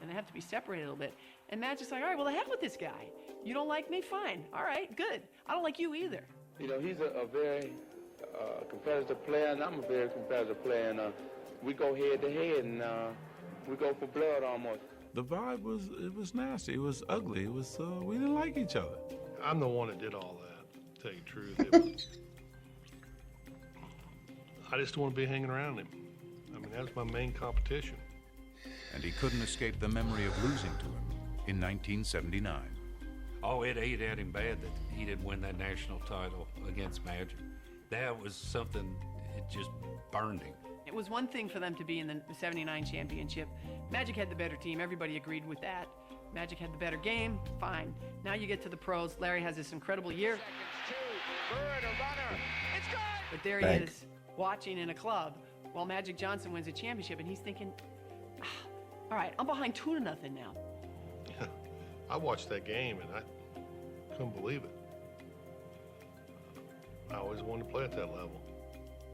And they have to be separated a little bit. And Magic's like, all right, well, the heck with this guy. You don't like me? Fine. All right, good. I don't like you either. You know, he's a very competitive player, and I'm a very competitive player, and we go head to head, and we go for blood almost. The vibe was nasty. It was ugly. It was we didn't like each other. I'm the one that did all that, to tell you the truth. It was, I just don't want to be hanging around him. I mean, that's my main competition. And he couldn't escape the memory of losing to him in 1979. Oh, it ate at him bad that he didn't win that national title against Magic. That was something, it just burned him. It was one thing for them to be in the 79 championship. Magic had the better team. Everybody agreed with that. Magic had the better game. Fine. Now you get to the pros. Larry has this incredible year. But there he is, watching in a club while Magic Johnson wins a championship, and he's thinking, all right, I'm behind 2-0 now. I watched that game, and I couldn't believe it. I always wanted to play at that level.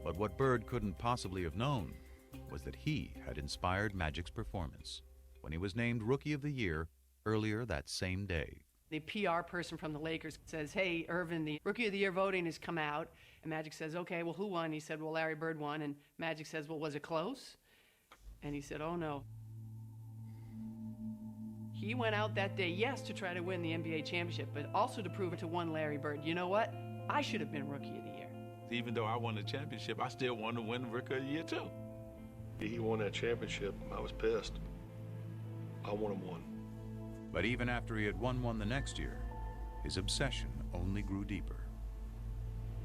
But what Bird couldn't possibly have known was that he had inspired Magic's performance when he was named Rookie of the Year earlier that same day. The PR person from the Lakers says, hey, Irvin, the Rookie of the Year voting has come out. And Magic says, okay, well, who won? He said, well, Larry Bird won. And Magic says, well, was it close? And he said, oh, no. He went out that day, yes, to try to win the NBA championship, but also to prove it to one Larry Bird. You know what? I should have been Rookie of the Year. Even though I won the championship, I still wanted to win Rookie of the Year, too. He won that championship. I was pissed. I want him one. But even after he had won one the next year, his obsession only grew deeper.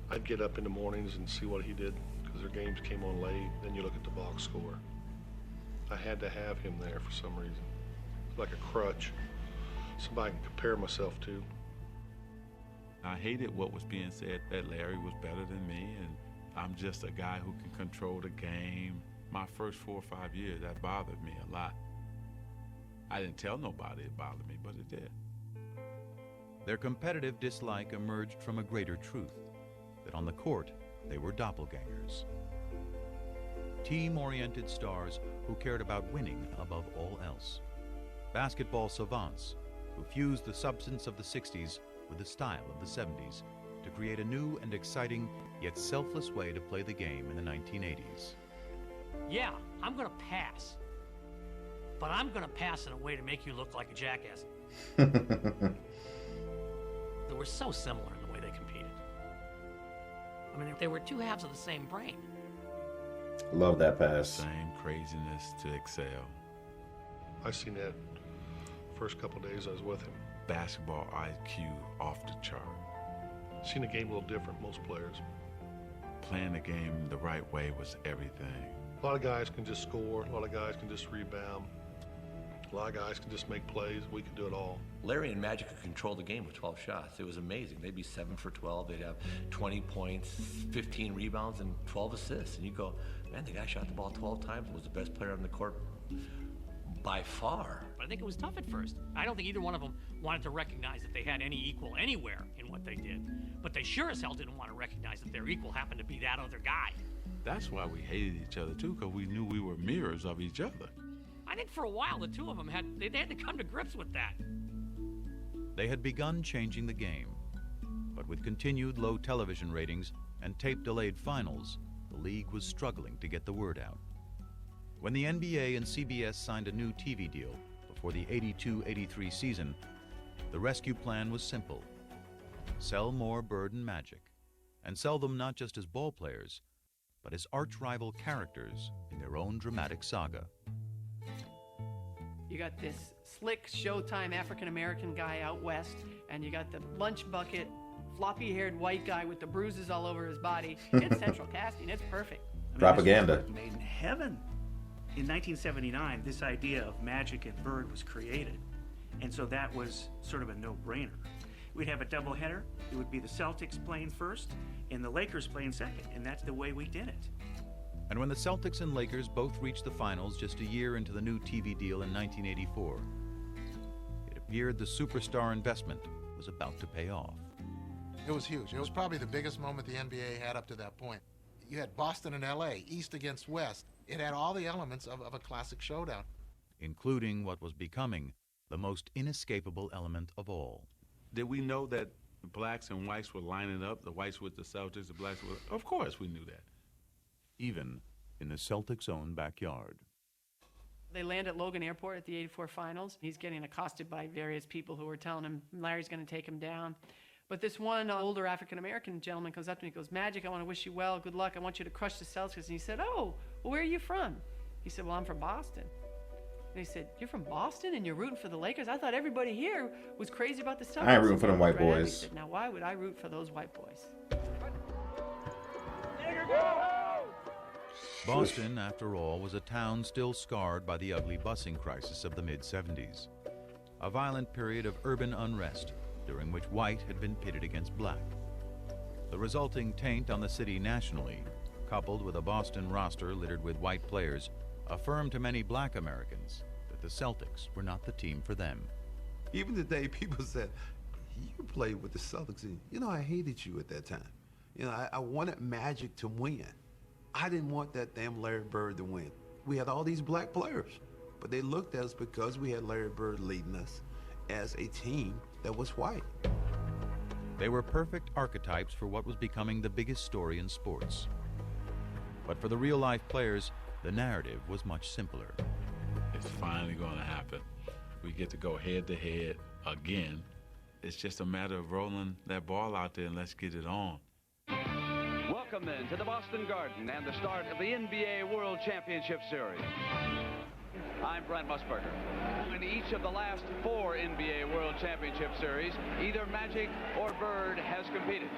I'd get up in the mornings and see what he did because their games came on late. Then you look at the box score. I had to have him there for some reason. Like a crutch, somebody I can compare myself to. I hated what was being said that Larry was better than me, and I'm just a guy who can control the game. My first 4 or 5 years, that bothered me a lot. I didn't tell nobody it bothered me, but it did. Their competitive dislike emerged from a greater truth, that on the court, they were doppelgangers. Team-oriented stars who cared about winning above all else. Basketball savants who fused the substance of the 60s with the style of the 70s to create a new and exciting, yet selfless way to play the game in the 1980s. Yeah, I'm gonna pass. But I'm gonna pass in a way to make you look like a jackass. They were so similar in the way they competed. I mean, they were two halves of the same brain. Love that pass. Same craziness to excel. I seen that first couple days I was with him. Basketball IQ off the chart. Seen the game a little different, most players. Playing the game the right way was everything. A lot of guys can just score, a lot of guys can just rebound. A lot of guys can just make plays. We can do it all. Larry and Magic could control the game with 12 shots. It was amazing. They'd be 7 for 12. They'd have 20 points, 15 rebounds, and 12 assists. And you go, man, the guy shot the ball 12 times and was the best player on the court by far. But I think it was tough at first. I don't think either one of them wanted to recognize that they had any equal anywhere in what they did. But they sure as hell didn't want to recognize that their equal happened to be that other guy. That's why we hated each other too, because we knew we were mirrors of each other. I think for a while the two of them had to come to grips with that. They had begun changing the game, but with continued low television ratings and tape-delayed finals, the league was struggling to get the word out. When the NBA and CBS signed a new TV deal before the 82-83 season, the rescue plan was simple. Sell more Bird and Magic, and sell them not just as ball players, but as arch-rival characters in their own dramatic saga. You got this slick Showtime African-American guy out west, and you got the lunch bucket, floppy-haired white guy with the bruises all over his body. It's central casting. It's perfect. Propaganda. Made in heaven. In 1979, this idea of Magic and Bird was created, and so that was sort of a no-brainer. We'd have a doubleheader. It would be the Celtics playing first and the Lakers playing second, and that's the way we did it. And when the Celtics and Lakers both reached the finals just a year into the new TV deal in 1984, it appeared the superstar investment was about to pay off. It was huge. It was probably the biggest moment the NBA had up to that point. You had Boston and LA, East against West. It had all the elements of a classic showdown. Including what was becoming the most inescapable element of all. Did we know that the blacks and whites were lining up, the whites with the Celtics, the blacks with... Of course we knew that. Even in the Celtics' own backyard. They land at Logan Airport at the '84 finals. He's getting accosted by various people who are telling him Larry's going to take him down. But this one older African-American gentleman comes up to me and goes, Magic, I want to wish you well, good luck, I want you to crush the Celtics. And he said, oh, well, where are you from? He said, well, I'm from Boston. And he said, you're from Boston and you're rooting for the Lakers? I thought everybody here was crazy about the Celtics. I ain't rooting for them white boys. He said, now why would I root for those white boys? Boston, after all, was a town still scarred by the ugly busing crisis of the mid-'70s. A violent period of urban unrest during which white had been pitted against black. The resulting taint on the city nationally, coupled with a Boston roster littered with white players, affirmed to many black Americans that the Celtics were not the team for them. Even today, people said, you played with the Celtics. And, you know, I hated you at that time. You know, I wanted Magic to win. I didn't want that damn Larry Bird to win. We had all these black players, but they looked at us because we had Larry Bird leading us as a team that was white. They were perfect archetypes for what was becoming the biggest story in sports. But for the real-life players, the narrative was much simpler. It's finally going to happen. We get to go head-to-head again. It's just a matter of rolling that ball out there and let's get it on. Welcome then to the Boston Garden and the start of the NBA World Championship Series. I'm Brent Musburger. In each of the last 4 NBA World Championship Series, either Magic or Bird has competed.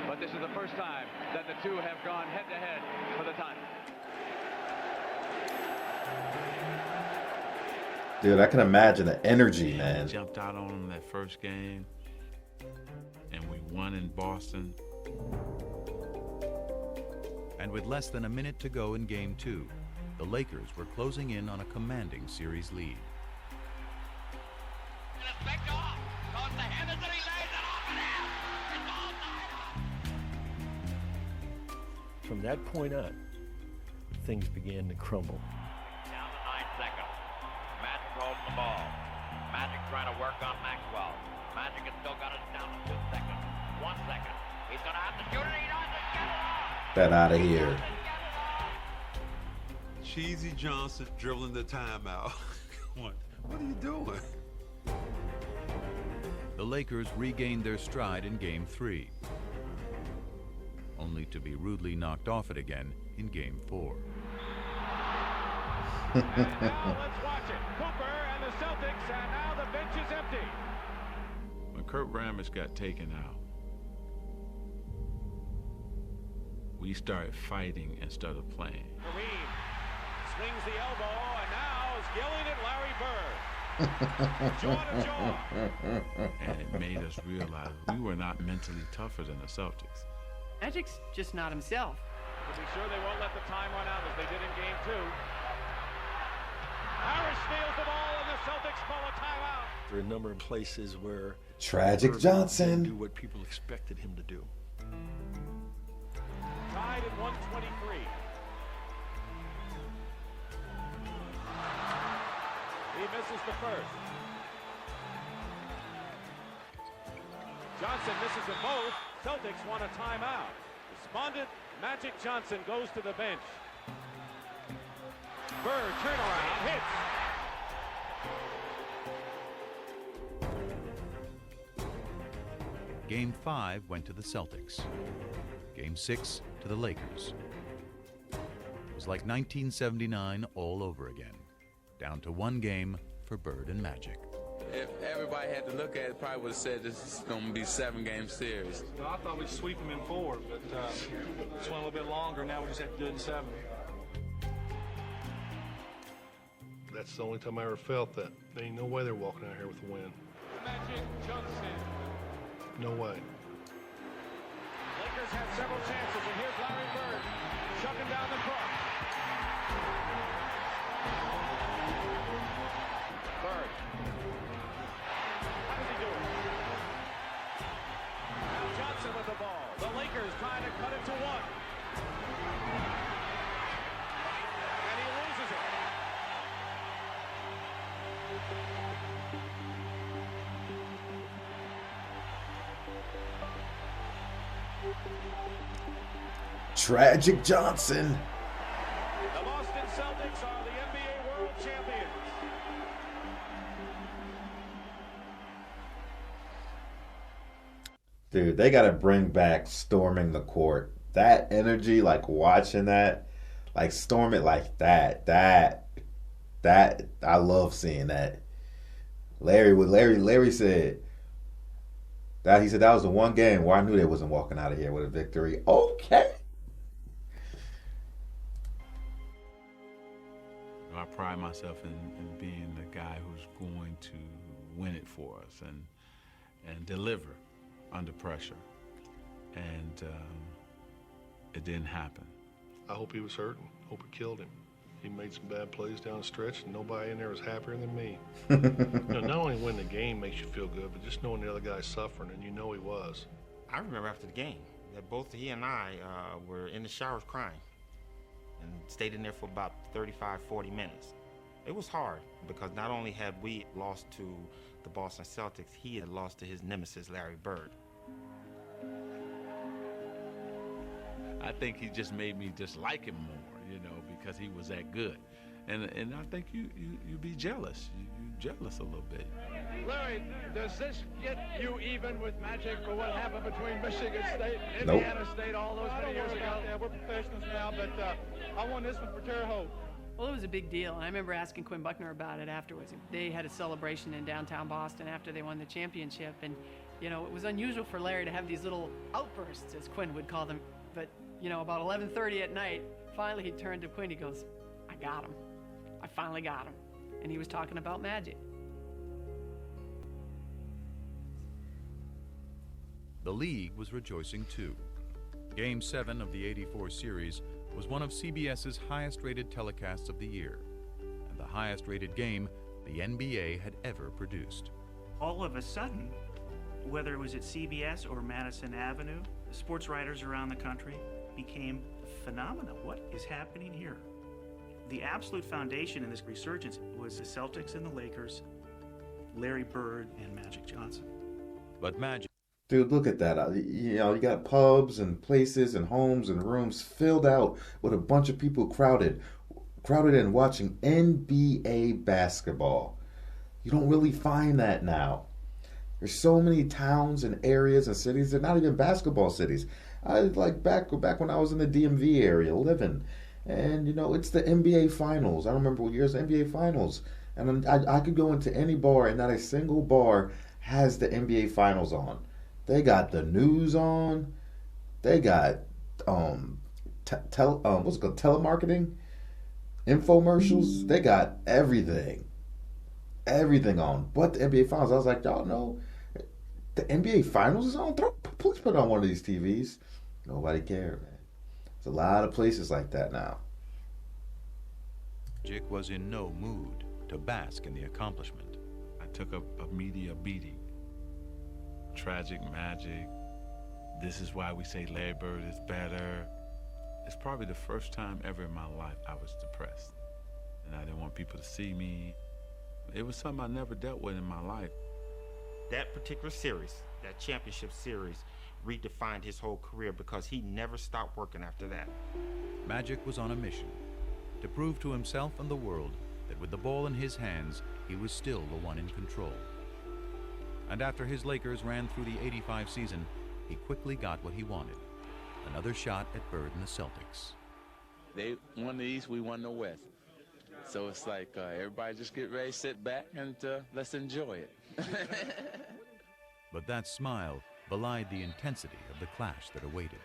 But this is the first time that the two have gone head-to-head for the title. Dude, I can imagine the energy, man. We jumped out on them that first game, and we won in Boston. And with less than a minute to go in Game 2, the Lakers were closing in on a commanding series lead. From that point on, things began to crumble. Down to 9 seconds. Magic holds the ball. Magic trying to work on Maxwell. Magic has still got it down to 2 seconds. 1 second. He's going to have to shoot it. He doesn't get it off. Get out of here. Cheesy Johnson dribbling the timeout. What are you doing? The Lakers regained their stride in Game 3, only to be rudely knocked off it again in Game 4. And now let's watch it. Cooper and the Celtics, and now the bench is empty. When Kurt Rambis got taken out, we started fighting instead of playing. Kareem swings the elbow, and now is yelling at Larry Bird. Jaw to jaw. And it made us realize we were not mentally tougher than the Celtics. Magic's just not himself. To be sure they won't let the time run out as they did in Game 2. Harris steals the ball, and the Celtics call a timeout. There are a number of places where Tragic Irvin Johnson didn't do what people expected him to do. Tied at 123. He misses the first. Johnson misses them both. Celtics want a timeout. Despondent Magic Johnson goes to the bench. Bird turnaround hits. Game 5 went to the Celtics. Game 6 to the Lakers. It was like 1979 all over again, down to one game for Bird and Magic. If everybody had to look at it, probably would have said this is going to be a 7-game series. No, I thought we'd sweep them in 4, but this went a little bit longer. Now we just have to do it in 7. That's the only time I ever felt that. There ain't no way they're walking out here with a win. Magic Johnson. No way. Lakers have several chances, and here's Larry Bird chucking down the court. Bird. How does he do it? Now Johnson with the ball. The Lakers trying to cut it to 1. And he loses it. Tragic Johnson. The Boston Celtics are the NBA World Champions. Dude, they got to bring back storming the court. That energy, like watching that, like storm it like that, I love seeing that. Larry said that, he said that was the one game where I knew they wasn't walking out of here with a victory. Okay. I pride myself in being the guy who's going to win it for us and deliver under pressure. And it didn't happen. I hope he was hurting. Hope it killed him. He made some bad plays down the stretch, and nobody in there was happier than me. Not only winning the game makes you feel good, but just knowing the other guy's suffering, and you know he was. I remember after the game that both he and I were in the showers crying and stayed in there for about 35, 40 minutes. It was hard because not only had we lost to the Boston Celtics, he had lost to his nemesis, Larry Bird. I think he just made me dislike him more, because he was that good. And I think you be jealous. You jealous a little bit. Larry, does this get you even with Magic for what happened between Michigan State and Nope. Indiana State all those many years ago? We're professionals now, but I won this one for Terre Haute. Well, it was a big deal. I remember asking Quinn Buckner about it afterwards. They had a celebration in downtown Boston after they won the championship, and it was unusual for Larry to have these little outbursts, as Quinn would call them. But about 11:30 at night, finally he turned to Quinn. He goes, "I got him. I finally got him," and he was talking about Magic. The league was rejoicing too. Game 7 of the '84 series was one of CBS's highest-rated telecasts of the year, and the highest-rated game the NBA had ever produced. All of a sudden, whether it was at CBS or Madison Avenue, the sports writers around the country became phenomena. What is happening here? The absolute foundation in this resurgence was the Celtics and the Lakers, Larry Bird and Magic Johnson. But Magic... Dude, look at that. You got pubs and places and homes and rooms filled out with a bunch of people crowded in watching NBA basketball. You don't really find that now. There's so many towns and areas and cities. They're not even basketball cities. I like back when I was in the DMV area living, and it's the NBA Finals. I don't remember what year's the NBA Finals, and I could go into any bar and not a single bar has the NBA Finals on. They got the news on. They got what's it called, telemarketing, infomercials. They got everything on. But the NBA Finals, I was like, y'all know the NBA Finals is on. Please put on one of these TVs. Nobody cared, man. There's a lot of places like that now. Magic was in no mood to bask in the accomplishment. I took a media beating. Tragic Magic. This is why we say Larry Bird is better. It's probably the first time ever in my life I was depressed. And I didn't want people to see me. It was something I never dealt with in my life. That particular series, that championship series, redefined his whole career because he never stopped working after that. Magic was on a mission to prove to himself and the world that with the ball in his hands, he was still the one in control. And after his Lakers ran through the '85 season, he quickly got what he wanted. Another shot at Bird and the Celtics. They won the East, we won the West. So it's like everybody just get ready, sit back, and let's enjoy it. But that smile belied the intensity of the clash that awaited.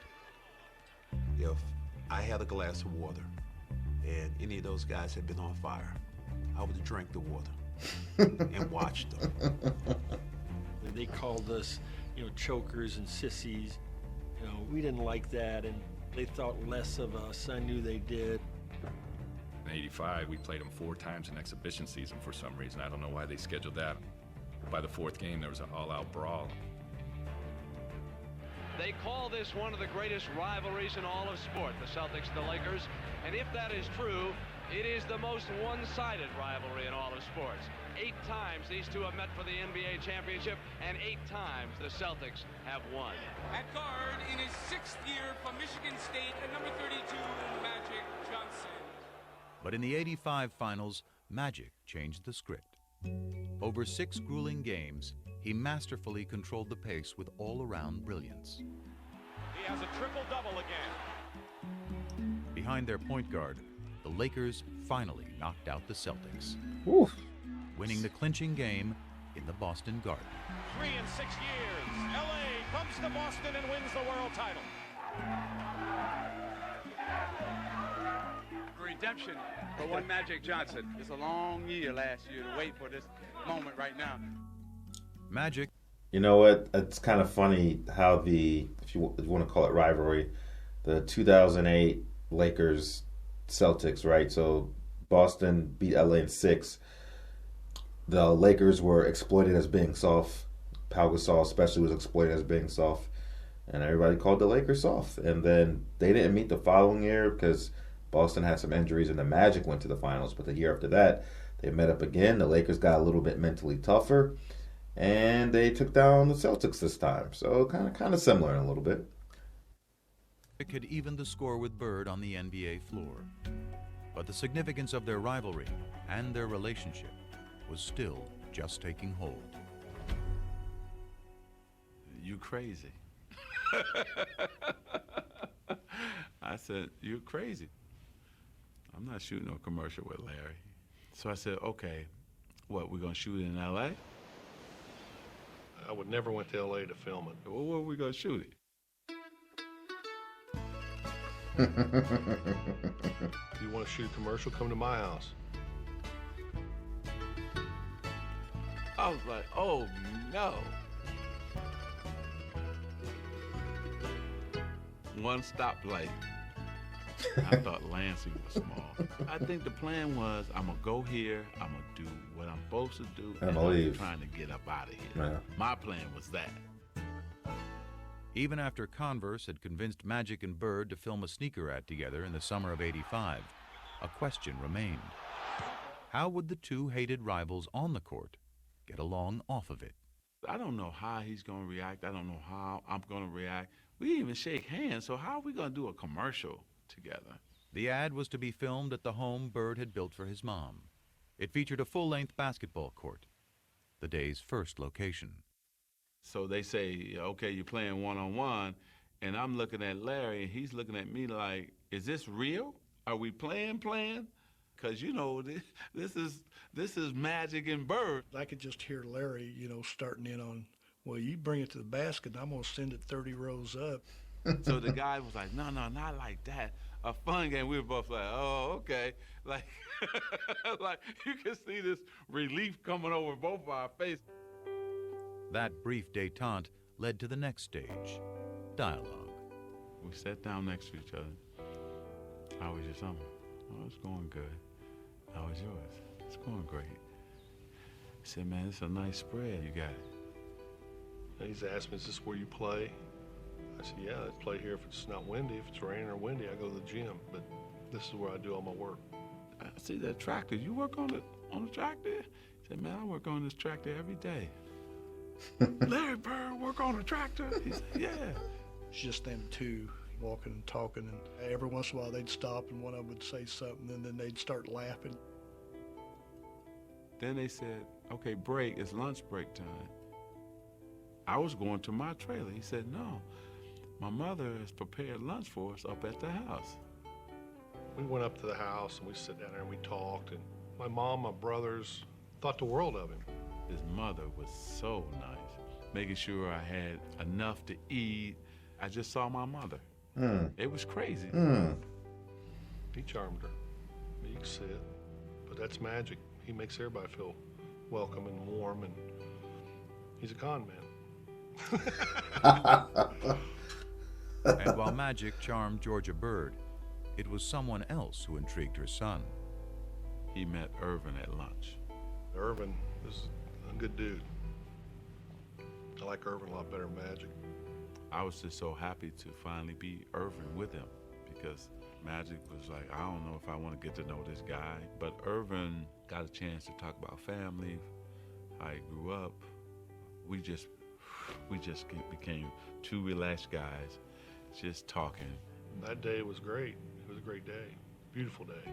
If I had a glass of water and any of those guys had been on fire, I would have drank the water and watched them. They called us, chokers and sissies. We didn't like that, and they thought less of us. I knew they did. In '85, we played them 4 times in exhibition season for some reason. I don't know why they scheduled that. By the 4th game, there was an all-out brawl. They call this one of the greatest rivalries in all of sport, the Celtics and the Lakers. And if that is true, it is the most one-sided rivalry in all of sports. 8 times these two have met for the NBA championship, and 8 times the Celtics have won. At guard, in his 6th year from Michigan State, at number 32, Magic Johnson. But in the '85 finals, Magic changed the script. Over 6 grueling games, he masterfully controlled the pace with all-around brilliance. He has a triple-double again. Behind their point guard, the Lakers finally knocked out the Celtics, winning the clinching game in the Boston Garden. 3 in 6 years, LA comes to Boston and wins the world title. Redemption for one Magic Johnson. It's a long year last year to wait for this moment right now. Magic. You know what? It's kind of funny how if you want to call it rivalry, the 2008 Lakers Celtics, right? So Boston beat LA in 6. The Lakers were exploited as being soft. Pau Gasol especially was exploited as being soft. And everybody called the Lakers soft. And then they didn't meet the following year because Boston had some injuries and the Magic went to the finals. But the year after that, they met up again. The Lakers got a little bit mentally tougher. And they took down the Celtics this time. So kind of similar in a little bit. It had evened the score with Bird on the NBA floor. But the significance of their rivalry and their relationship was still just taking hold. You crazy. I said, you're crazy. I'm not shooting no commercial with Larry. So I said, okay, what, we're going to shoot it in L.A.? I would never went to L.A. to film it. Well, where are we going to shoot it? If you want to shoot a commercial, come to my house. I was like, oh, no. One stoplight. I thought Lansing was small. I think the plan was, I'm going to go here, I'm going to do what I'm supposed to do, and I'm leave. trying to get up out of here. Yeah. My plan was that. Even after Converse had convinced Magic and Bird to film a sneaker ad together in the summer of '85, a question remained. How would the two hated rivals on the court get along off of it? I don't know how he's going to react. I don't know how I'm going to react. We didn't even shake hands, so how are we going to do a commercial together? The ad was to be filmed at the home Bird had built for his mom. It featured a full-length basketball court, the day's first location. So they say, okay, you're playing one-on-one, and I'm looking at Larry, and he's looking at me like, is this real? Are we playing? Because, you know, this is Magic and Bird. I could just hear Larry, you know, starting in on, well, you bring it to the basket, and I'm going to send it 30 rows up. So the guy was like, no, not like that. A fun game. We were both like, oh, okay. Like, like you can see this relief coming over both of our faces. That brief détente led to the next stage, dialogue. We sat down next to each other. How was your summer? Oh, it's going good. How was yours? It's going great. He said, man, it's a nice spread you got. And he's asked me, is this where you play? I said, yeah, I play here if it's not windy. If it's raining or windy, I go to the gym. But this is where I do all my work. I see that tractor. You work on the tractor? He said, man, I work on this tractor every day. Larry Bird work on a tractor? He said, yeah. It's just them two walking and talking, and every once in a while they'd stop and one of them would say something, and then they'd start laughing. Then they said, okay, break, it's lunch break time. I was going to my trailer. He said, no, my mother has prepared lunch for us up at the house. We went up to the house and we sat down there and we talked, and my mom, my brothers thought the world of him. His mother was so nice, making sure I had enough to eat. I just saw my mother. It was crazy. He charmed her. You can see it. But that's Magic. He makes everybody feel welcome and warm, and he's a con man. And while Magic charmed Georgia Bird, it was someone else who intrigued her son. He met Irvin at lunch. Irvin is a good dude. I like Irvin a lot better than Magic. I was just so happy to finally be Irvin with him, because Magic was like, I don't know if I want to get to know this guy. But Irvin got a chance to talk about family, how he grew up. We just became two relaxed guys, just talking. That day was great. It was a great day. Beautiful day.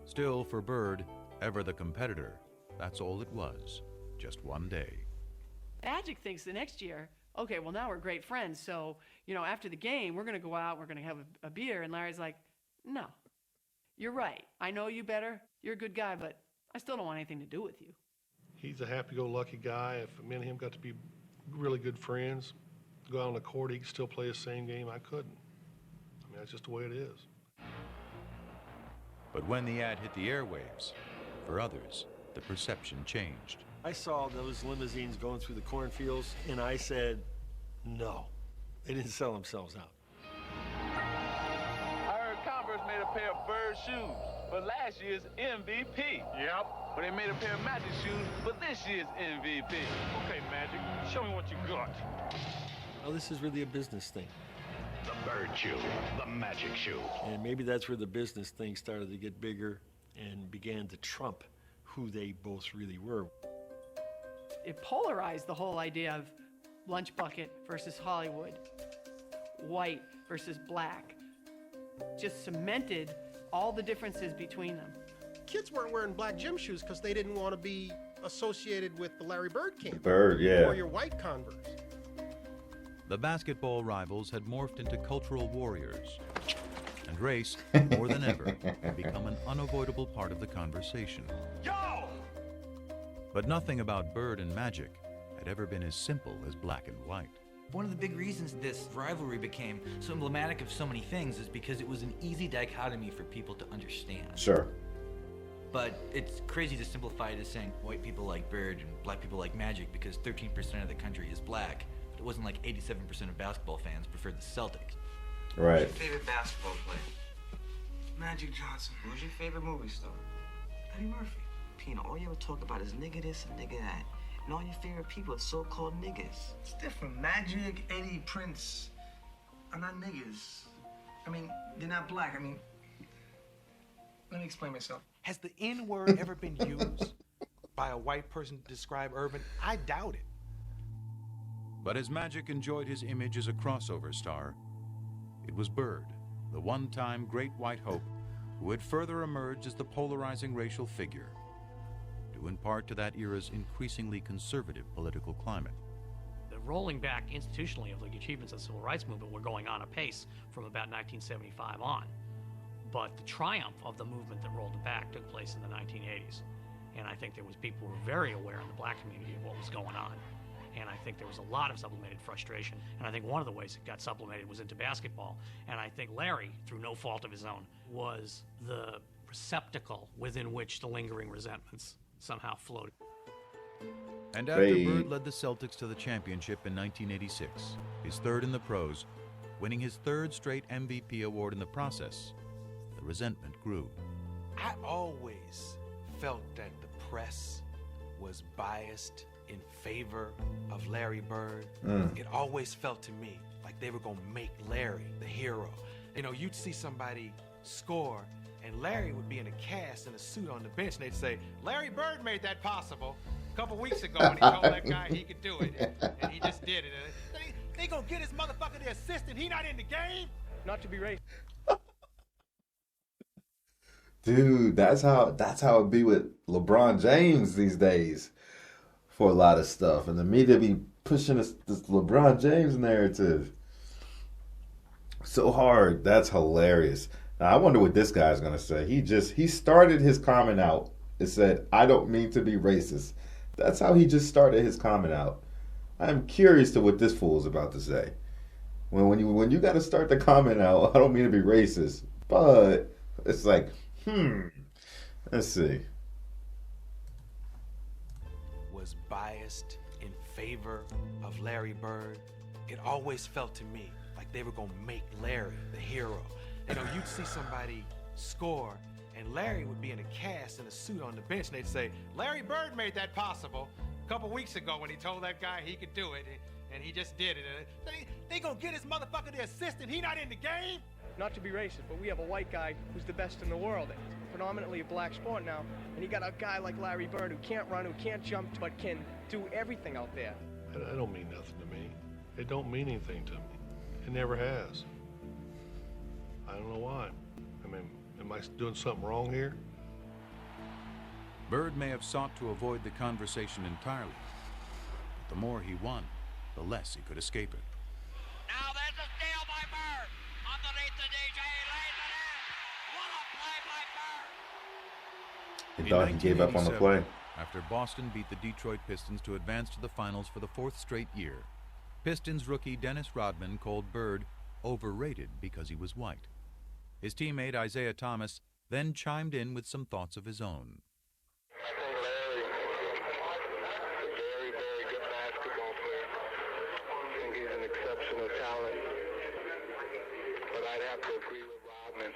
Still, for Bird, ever the competitor, that's all it was. Just one day. Magic thinks the next year, okay, well, now we're great friends, so, you know, after the game, we're going to go out, we're going to have a beer, and Larry's like, no, you're right. I know you better. You're a good guy, but I still don't want anything to do with you. He's a happy-go-lucky guy. If me and him got to be really good friends, go out on the court, he could still play the same game. I couldn't. I mean, that's just the way it is. But when the ad hit the airwaves, for others, the perception changed. I saw those limousines going through the cornfields, and I said, no. They didn't sell themselves out. I heard Converse made a pair of Bird shoes for last year's MVP. Yep. But they made a pair of Magic shoes for this year's MVP. Okay, Magic, show me what you got. Oh, this is really a business thing. The Bird shoe, the Magic shoe. And maybe that's where the business thing started to get bigger and began to trump who they both really were. It polarized the whole idea of lunch bucket versus Hollywood, white versus black. Just cemented all the differences between them. Kids weren't wearing black gym shoes because they didn't want to be associated with the Larry Bird camp. Bird, yeah. Or your white Converse. The basketball rivals had morphed into cultural warriors, and race, more than ever, had become an unavoidable part of the conversation. Yo! But nothing about Bird and Magic had ever been as simple as black and white. One of the big reasons this rivalry became so emblematic of so many things is because it was an easy dichotomy for people to understand. Sure. But it's crazy to simplify it as saying white people like Bird and black people like Magic because 13% of the country is black. But it wasn't like 87% of basketball fans preferred the Celtics. Right. Who's your favorite basketball player? Magic Johnson. Who's your favorite movie star? Eddie Murphy. Pina, all you ever talk about is nigga this and nigga that. and all your favorite people are so-called niggas. It's different. Magic, Eddie, Prince are not niggas. I mean, they're not black. I mean, let me explain myself. Has the N-word ever been used by a white person to describe Irvin? I doubt it. But as Magic enjoyed his image as a crossover star, it was Bird, the one-time great white hope, who had further emerged as the polarizing racial figure, due in part to that era's increasingly conservative political climate. The rolling back institutionally of the achievements of the civil rights movement were going on apace from about 1975 on. But the triumph of the movement that rolled it back took place in the 1980s. And I think there was people who were very aware in the black community of what was going on. And I think there was a lot of sublimated frustration. And I think one of the ways it got sublimated was into basketball. And I think Larry, through no fault of his own, was the receptacle within which the lingering resentments somehow floated. And after Bird led the Celtics to the championship in 1986, his third in the pros, winning his third straight MVP award in the process, the resentment grew. I always felt that the press was biased in favor of Larry Bird. It always felt to me like they were going to make Larry the hero. You know, you'd see somebody score, and Larry would be in a cast in a suit on the bench, and they'd say, Larry Bird made that possible a couple weeks ago when he told that guy he could do it, and he just did it. They gonna get his motherfucker the assist, and he not in the game? Not to be racist. Dude, that's how it be with LeBron James these days for a lot of stuff. And the media be pushing this LeBron James narrative so hard. That's hilarious. Now, I wonder what this guy's going to say. He started his comment out. It said, I don't mean to be racist. That's how he just started his comment out. I'm curious to what this fool's about to say. When you got to start the comment out, I don't mean to be racist, but it's like, let's see. Was biased in favor of Larry Bird. It always felt to me like they were gonna make Larry the hero. You know, you'd see somebody score, and Larry would be in a cast in a suit on the bench, and they'd say, Larry Bird made that possible a couple weeks ago when he told that guy he could do it, and he just did it. They gonna get his motherfucker the assist, and he not in the game? Not to be racist, but we have a white guy who's the best in the world. It's predominantly a black sport now, and you got a guy like Larry Bird who can't run, who can't jump, but can do everything out there. That don't mean nothing to me. It don't mean anything to me. It never has. I don't know why. I mean, am I doing something wrong here? Bird may have sought to avoid the conversation entirely, but the more he won, the less he could escape it. Now there's a steal by Bird. Underneath the DJ, lays it in. What a play by Bird. He thought he gave up on the play. After Boston beat the Detroit Pistons to advance to the finals for the fourth straight year, Pistons rookie Dennis Rodman called Bird overrated because he was white. His teammate Isaiah Thomas then chimed in with some thoughts of his own. I think Larry is a very, very good basketball player. I think he's an exceptional talent. But I'd have to agree with Rodman.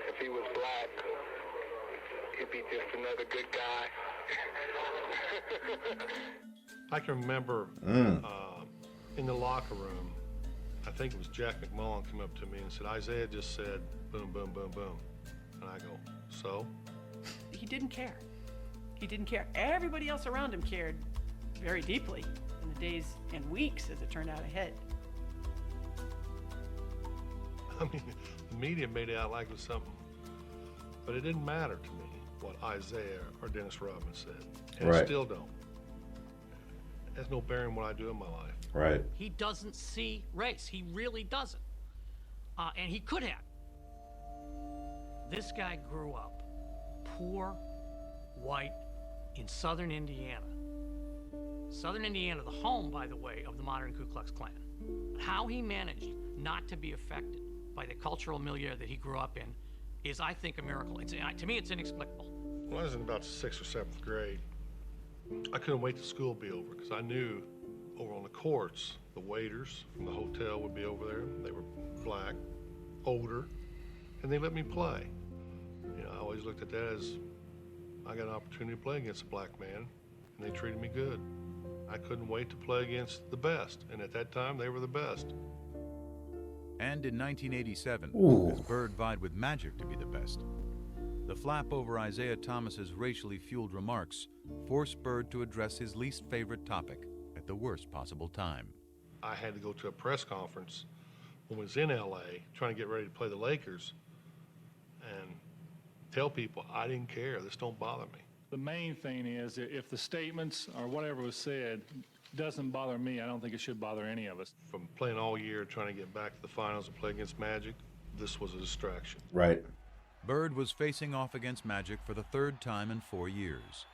If he was black, he'd be just another good guy. I can remember in the locker room, I think it was Jack McMullen came up to me and said, Isaiah just said, boom, boom, boom, boom. And I go, so? He didn't care. He didn't care. Everybody else around him cared very deeply in the days and weeks, as it turned out, ahead. I mean, the media made it out like it was something. But it didn't matter to me what Isaiah or Dennis Rodman said. And Right. it still don't. It has no bearing on what I do in my life. Right. He doesn't see race. He really doesn't. And he could have. This guy grew up poor, white, in southern Indiana. Southern Indiana, the home, by the way, of the modern Ku Klux Klan. How he managed not to be affected by the cultural milieu that he grew up in is, I think, a miracle. To me, it's inexplicable. When I was in about 6th or 7th grade, I couldn't wait till school to be over because I knew over on the courts, the waiters from the hotel would be over there. They were black, older, and they let me play. You know, I always looked at that as I got an opportunity to play against a black man, and They treated me good. I couldn't wait to play against the best, and at that time, they were the best. And in 1987, Ooh. as Bird vied with Magic to be the best, the flap over Isaiah Thomas's racially fueled remarks forced Bird to address his least favorite topic at the worst possible time. I had to go to a press conference when we was in LA trying to get ready to play the Lakers and tell people I didn't care. This don't bother me. The main thing is if the statements or whatever was said doesn't bother me, I don't think it should bother any of us. From playing all year trying to get back to the finals and play against Magic, this was a distraction. Right. Bird was facing off against Magic for the third time in 4 years.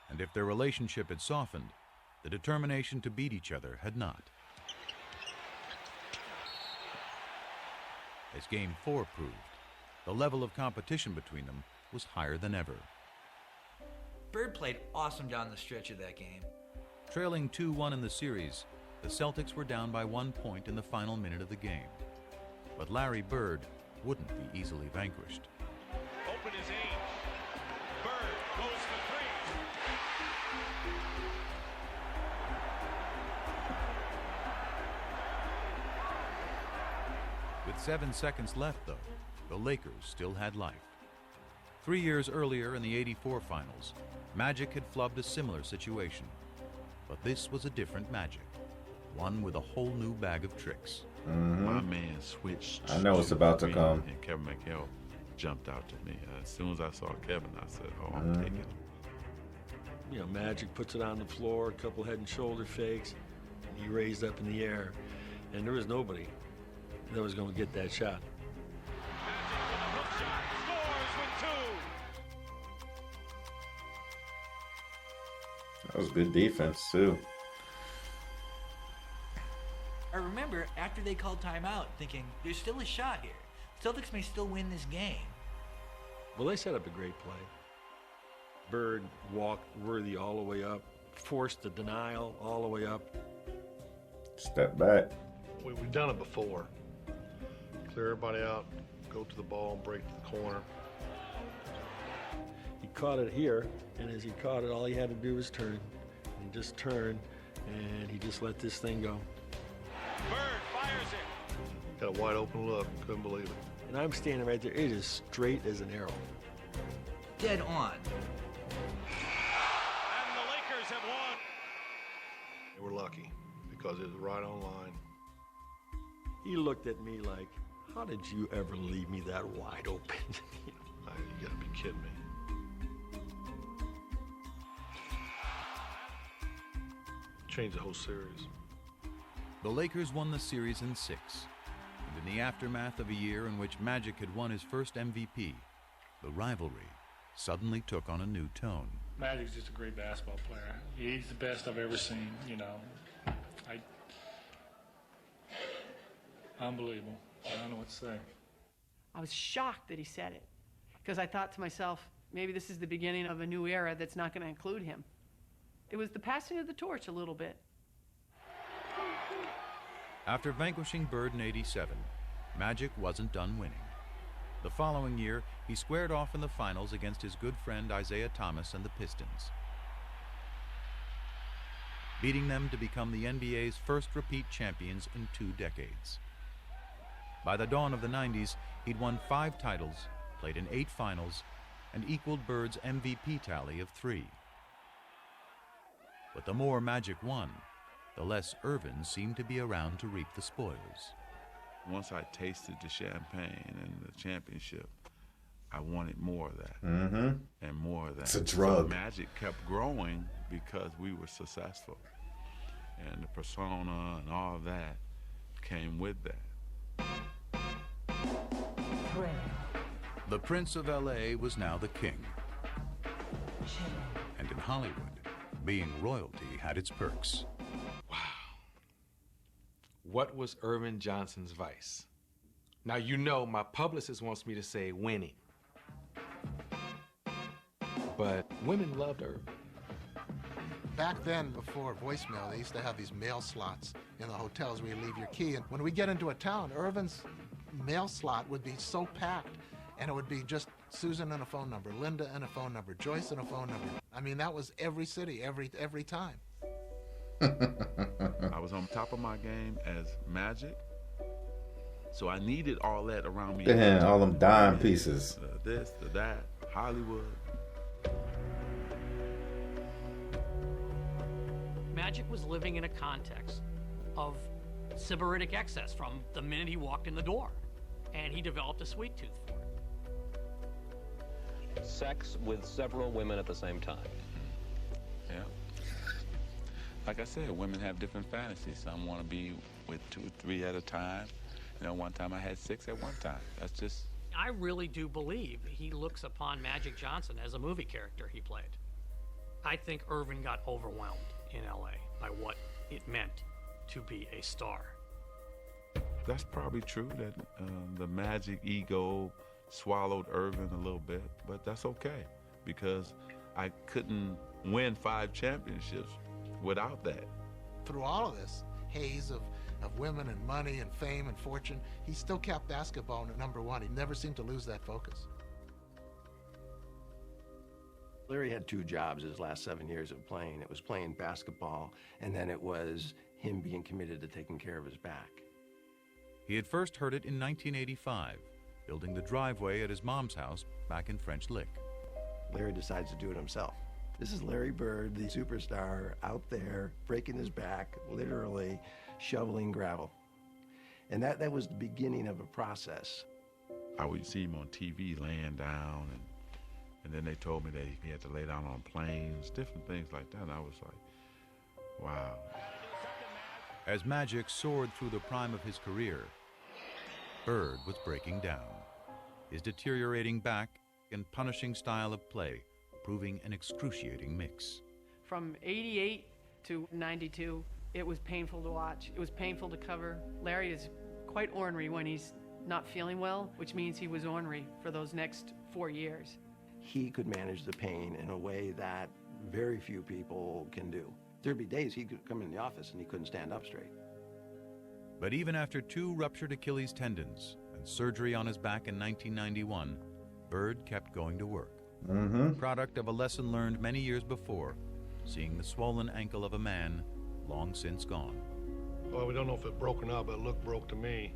And if their relationship had softened, the determination to beat each other had not. As Game 4 proved, the level of competition between them was higher than ever. Bird played awesome down the stretch of that game. Trailing 2-1 in the series, the Celtics were down by 1 point in the final minute of the game. But Larry Bird wouldn't be easily vanquished. Open his age. Bird goes for three. With 7 seconds left, though, the Lakers still had life. 3 years earlier in the '84 finals, Magic had flubbed a similar situation. But this was a different Magic, one with a whole new bag of tricks. My man switched. I know it's about to come. And Kevin McHale jumped out to me. As soon as I saw Kevin, I said, oh, I'm taking him. You know, Magic puts it on the floor, a couple head and shoulder fakes, and he raised up in the air. And there was nobody that was going to get that shot. That was good defense, too. I remember after they called timeout thinking, there's still a shot here. Celtics may still win this game. Well, they set up a great play. Bird walked Worthy all the way up, forced the denial all the way up. Step back. We've done it before. Clear everybody out, go to the ball, and break to the corner. He caught it here, and as he caught it, all he had to do was turn. He just turned, and he just let this thing go. Bird fires it. Got a wide open look, couldn't believe it. And I'm standing right there. It is straight as an arrow. Dead on. And the Lakers have won. They were lucky because it was right on line. He looked at me like, how did you ever leave me that wide open? You gotta be kidding me. Changed the whole series. The Lakers won the series in 6. And in the aftermath of a year in which Magic had won his first MVP, the rivalry suddenly took on a new tone. Magic's just a great basketball player. He's the best I've ever seen, you know. Unbelievable. I don't know what to say. I was shocked that he said it, because I thought to myself, maybe this is the beginning of a new era that's not going to include him. It was the passing of the torch a little bit. After vanquishing Bird in '87, Magic wasn't done winning. The following year, he squared off in the finals against his good friend Isaiah Thomas and the Pistons, beating them to become the NBA's first repeat champions in 2 decades. By the dawn of the '90s, he'd won 5 titles, played in 8 finals, and equaled Bird's MVP tally of 3. But the more Magic won, the less Irvin seemed to be around to reap the spoils. Once I tasted the champagne and the championship, I wanted more of that. And more of that. It's a drug. So Magic kept growing because we were successful. And the persona and all of that came with that. The Prince of LA was now the king. And in Hollywood, being royalty had its perks. What was Irvin Johnson's vice? Now, you know my publicist wants me to say winning. But women loved Irvin. Back then, before voicemail, they used to have these mail slots in the hotels where you leave your key. And when we get into a town, Irvin's mail slot would be so packed, and it would be just Susan and a phone number, Linda and a phone number, Joyce and a phone number. I mean, that was every city, every time. I was on top of my game as Magic, so I needed all that around me. Damn, all them dime pieces. This, that, Hollywood. Magic was living in a context of sybaritic excess from the minute he walked in the door, and he developed a sweet tooth for it. Sex with several women at the same time. Yeah. Like I said, women have different fantasies. Some want to be with 2 or 3 at a time. You know, one time I had 6 at one time. That's just... I really do believe he looks upon Magic Johnson as a movie character he played. I think Irvin got overwhelmed in LA by what it meant to be a star. That's probably true that the Magic ego swallowed Irvin a little bit, but that's okay because I couldn't win 5 championships without that. Through all of this haze of women and money and fame and fortune, he still kept basketball at number 1. He never seemed to lose that focus. Larry had 2 jobs his last 7 years of playing. It was playing basketball, and then it was him being committed to taking care of his back. He had first heard it in 1985, building the driveway at his mom's house back in French Lick. Larry decides to do it himself. This is Larry Bird, the superstar, out there breaking his back, literally shoveling gravel. And that was the beginning of a process. I would see him on TV laying down, and then they told me that he had to lay down on planes, different things like that. And I was like, wow. As Magic soared through the prime of his career, Bird was breaking down. His deteriorating back and punishing style of play proving an excruciating mix. From 88 to 92, it was painful to watch. It was painful to cover. Larry is quite ornery when he's not feeling well, which means he was ornery for those next 4 years. He could manage the pain in a way that very few people can do. There'd be days he could come in the office and he couldn't stand up straight. But even after 2 ruptured Achilles tendons and surgery on his back in 1991, Bird kept going to work. Product of a lesson learned many years before, seeing the swollen ankle of a man long since gone. Well, we don't know if it broke or not, but it looked broke to me.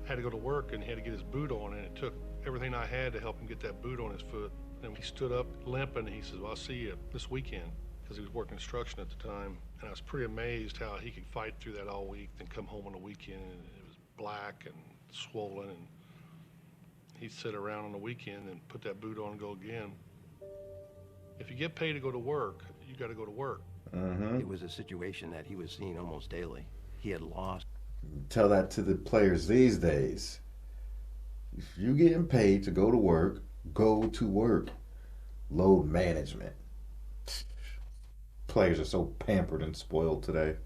Had to go to work and he had to get his boot on, and it took everything I had to help him get that boot on his foot. Then he stood up limping, and he says, well, I'll see you this weekend, because he was working construction at the time. And I was pretty amazed how he could fight through that all week, then come home on the weekend, and it was black and swollen, and he'd sit around on the weekend and put that boot on and go again. If you get paid to go to work, you got to go to work. It was a situation that he was seeing almost daily. He had lost. Tell that to the players these days. If you're getting paid to go to work, go to work. Load management. Players are so pampered and spoiled today.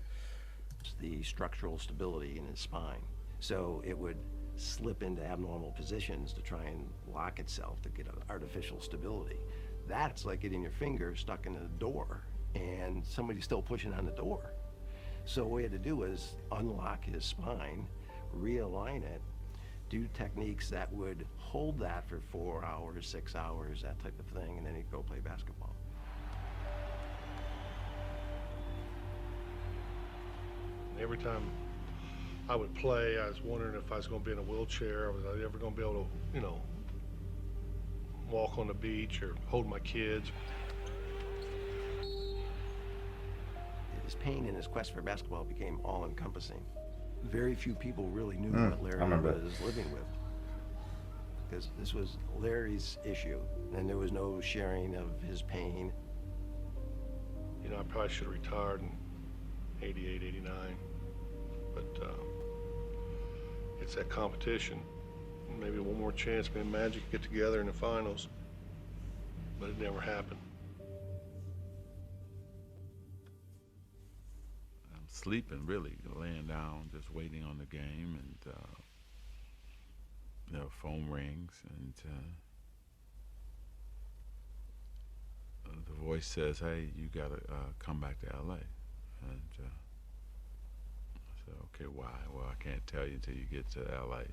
The structural stability in his spine. So it would slip into abnormal positions to try and lock itself to get an artificial stability. That's like getting your finger stuck in a door and somebody's still pushing on the door. So what we had to do was unlock his spine, realign it, do techniques that would hold that for 4 hours, 6 hours, that type of thing, and then he'd go play basketball. Every time I would play, I was wondering if I was going to be in a wheelchair. Was I ever going to be able to, walk on the beach or hold my kids? His pain and his quest for basketball became all-encompassing. Very few people really knew what Larry was living with, because this was Larry's issue, and there was no sharing of his pain. I probably should have retired in 88, 89, but it's that competition. Maybe one more chance, me and Magic get together in the finals, but it never happened. I'm sleeping, really, laying down, just waiting on the game, and phone rings, and the voice says, hey, you gotta come back to LA. And I said, okay, why? Well, I can't tell you until you get to LA.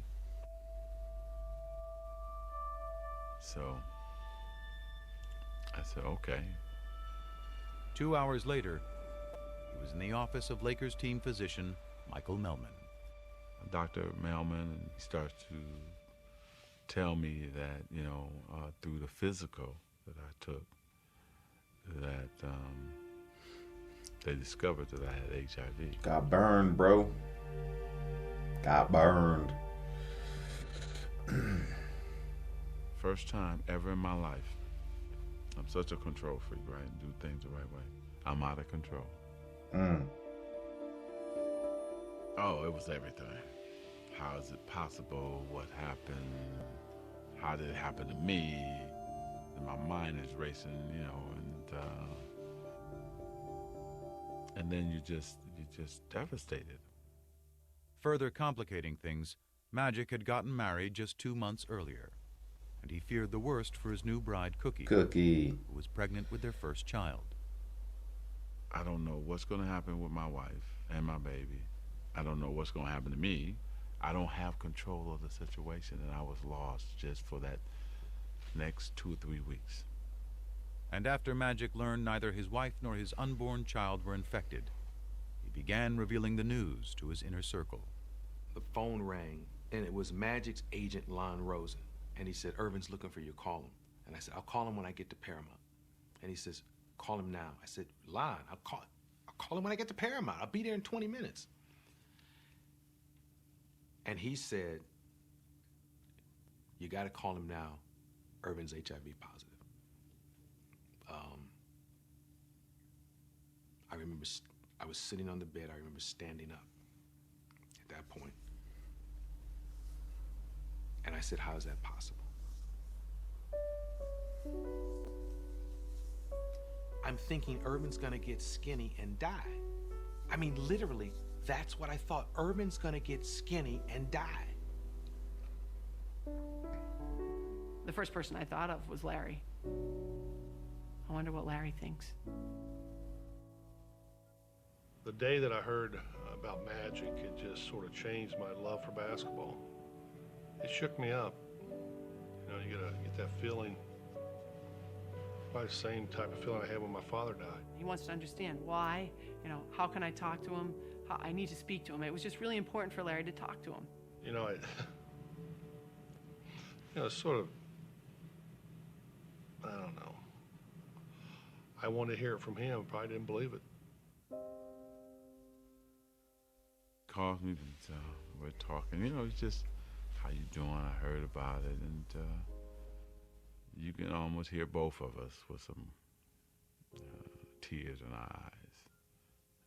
So I said, okay. 2 hours later, he was in the office of Lakers team physician Michael Melman. Dr. Melman, and he starts to tell me that, you know, through the physical that I took, that they discovered that I had HIV. Got burned, bro. Got burned. First time ever in my life. I'm such a control freak, right? And do things the right way. I'm out of control. Oh, it was everything. How is it possible? What happened? How did it happen to me? And my mind is racing, you know, and then you're just devastated. Further complicating things, Magic had gotten married just 2 months earlier, and he feared the worst for his new bride, Cookie, who was pregnant with their first child. I don't know what's going to happen with my wife and my baby. I don't know what's going to happen to me. I don't have control of the situation, and I was lost just for that next 2 or 3 weeks. And after Magic learned neither his wife nor his unborn child were infected, he began revealing the news to his inner circle. The phone rang, and it was Magic's agent, Lon Rosen. And he said, Irvin's looking for you, call him. And I said, I'll call him when I get to Paramount. And he says, call him now. I said, Lon, I'll call him when I get to Paramount. I'll be there in 20 minutes. And he said, you got to call him now. Irvin's HIV positive. I remember I was sitting on the bed. I remember standing up at that point. And I said, how is that possible? I'm thinking Irvin's gonna get skinny and die. I mean, literally, that's what I thought. Irvin's gonna get skinny and die. The first person I thought of was Larry. I wonder what Larry thinks. The day that I heard about Magic, it just sort of changed my love for basketball. It shook me up. You know, you get that feeling, probably the same type of feeling I had when my father died. He wants to understand why, you know, how can I talk to him? How I need to speak to him. It was just really important for Larry to talk to him. You know, it's sort of, I don't know. I wanted to hear it from him, probably didn't believe it. Calls me and we're talking, you know, it's just, how you doing? I heard about it, and you can almost hear both of us with some tears in our eyes.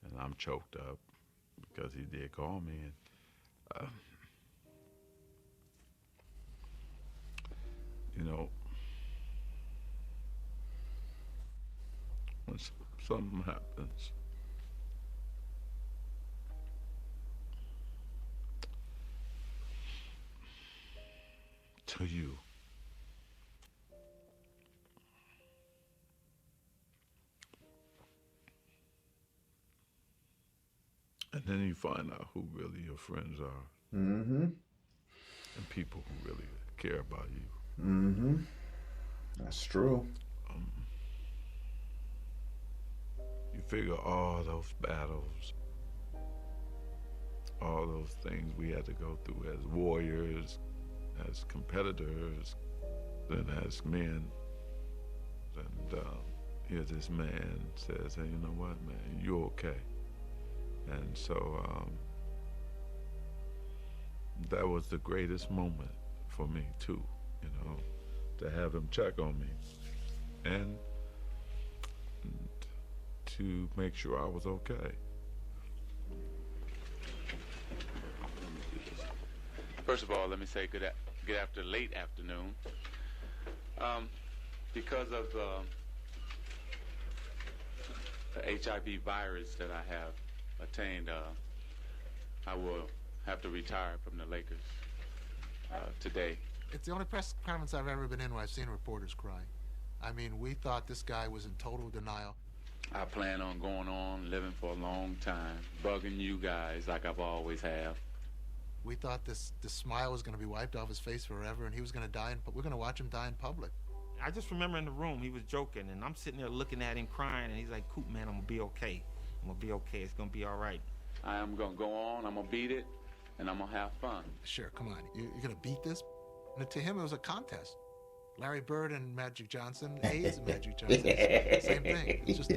And I'm choked up because he did call me, and you know, when something happens, to you, and then you find out who really your friends are, and people who really care about you. That's true. You figure all those battles, all those things we had to go through as warriors, as competitors, and as men. And here this man says, hey, you know what, man, you're okay. And so that was the greatest moment for me too, you know, to have him check on me and to make sure I was okay. First of all, let me say good late afternoon. Because of the HIV virus that I have attained, I will have to retire from the Lakers today. It's the only press conference I've ever been in where I've seen reporters cry. I mean, we thought this guy was in total denial. I plan on going on, living for a long time, bugging you guys like I've always have. We thought this smile was going to be wiped off his face forever, and he was going to die, but we're going to watch him die in public. I just remember in the room, he was joking, and I'm sitting there looking at him crying, and he's like, Coop, man, I'm going to be okay. I'm going to be okay. It's going to be all right. I am going to go on, I'm going to beat it, and I'm going to have fun. Sure, come on. You're going to beat this? And to him, it was a contest. Larry Bird and Magic Johnson, Hayes and Magic Johnson, same thing. It's just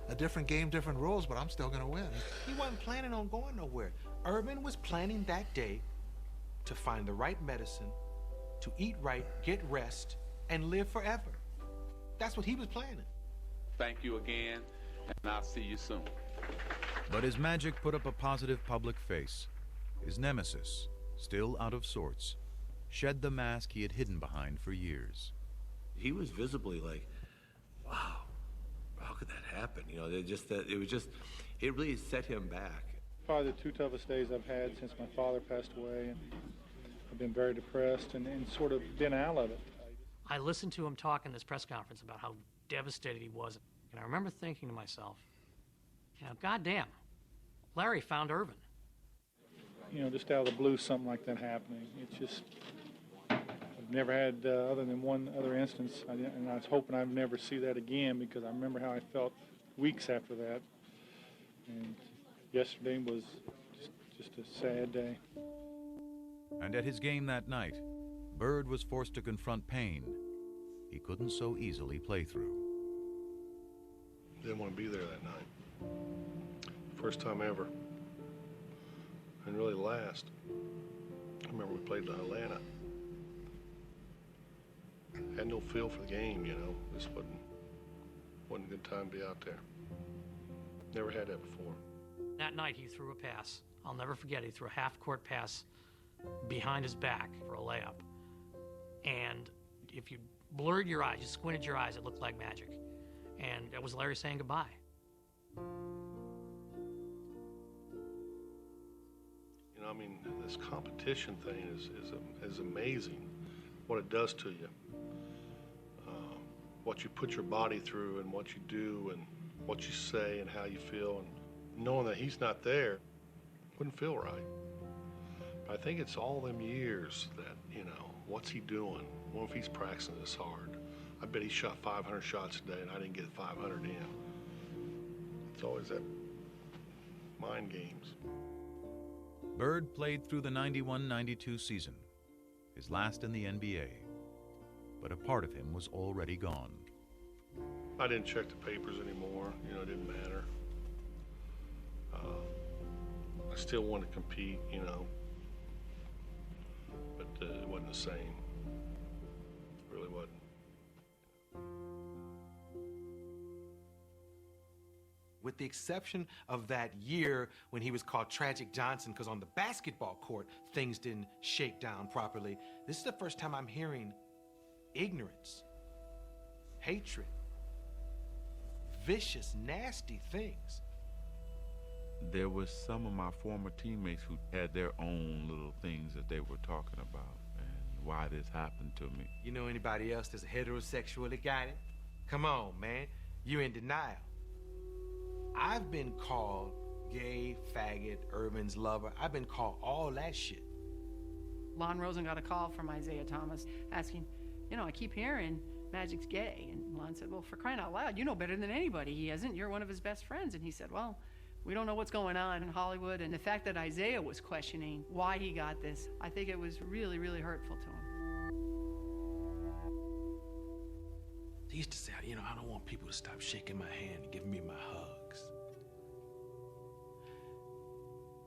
a different game, different rules, but I'm still going to win. He wasn't planning on going nowhere. Urban was planning that day to find the right medicine, to eat right, get rest, and live forever. That's what he was planning. Thank you again, and I'll see you soon. But as Magic put up a positive public face, his nemesis, still out of sorts, shed the mask he had hidden behind for years. He was visibly like, wow, how could that happen? You know, it really set him back. Probably the two toughest days I've had since my father passed away, and I've been very depressed and sort of been out of it. I listened to him talk in this press conference about how devastated he was, and I remember thinking to myself, you know, goddamn, Larry found Irvin. You know, just out of the blue, something like that happening. It's just, I've never had, other than one other instance, and I was hoping I'd never see that again, because I remember how I felt weeks after that. And yesterday was just a sad day. And at his game that night, Bird was forced to confront pain he couldn't so easily play through. Didn't want to be there that night. First time ever. And really last. I remember we played in Atlanta. Had no feel for the game, you know. This wasn't a good time to be out there. Never had that before. That night he threw a pass. I'll never forget, he threw a half-court pass behind his back for a layup. And if you blurred your eyes, you squinted your eyes, it looked like magic. And that was Larry saying goodbye. You know, I mean, this competition thing is amazing, what it does to you. What you put your body through and what you do and what you say and how you feel, and knowing that he's not there wouldn't feel right. But I think it's all them years that, you know, what's he doing? What if he's practicing this hard? I bet he shot 500 shots a day and I didn't get 500 in. It's always that mind games. Bird played through the 91-92 season, his last in the NBA. But a part of him was already gone. I didn't check the papers anymore. You know, it didn't matter. I still wanted to compete, you know, but it wasn't the same. It really wasn't. With the exception of that year when he was called Tragic Johnson, because on the basketball court, things didn't shake down properly, this is the first time I'm hearing ignorance, hatred, vicious, nasty things. There was some of my former teammates who had their own little things that they were talking about and why this happened to me. You know anybody else that's heterosexual that got it? Come on, man. You're in denial. I've been called gay, faggot, Urban's lover. I've been called all that shit. Lon Rosen got a call from Isaiah Thomas asking, you know, I keep hearing Magic's gay. And Lon said, well, for crying out loud, you know better than anybody he isn't. You're one of his best friends. And he said, well, we don't know what's going on in Hollywood. And the fact that Isaiah was questioning why he got this, I think it was really, really hurtful to him. He used to say, you know, I don't want people to stop shaking my hand and giving me my hugs.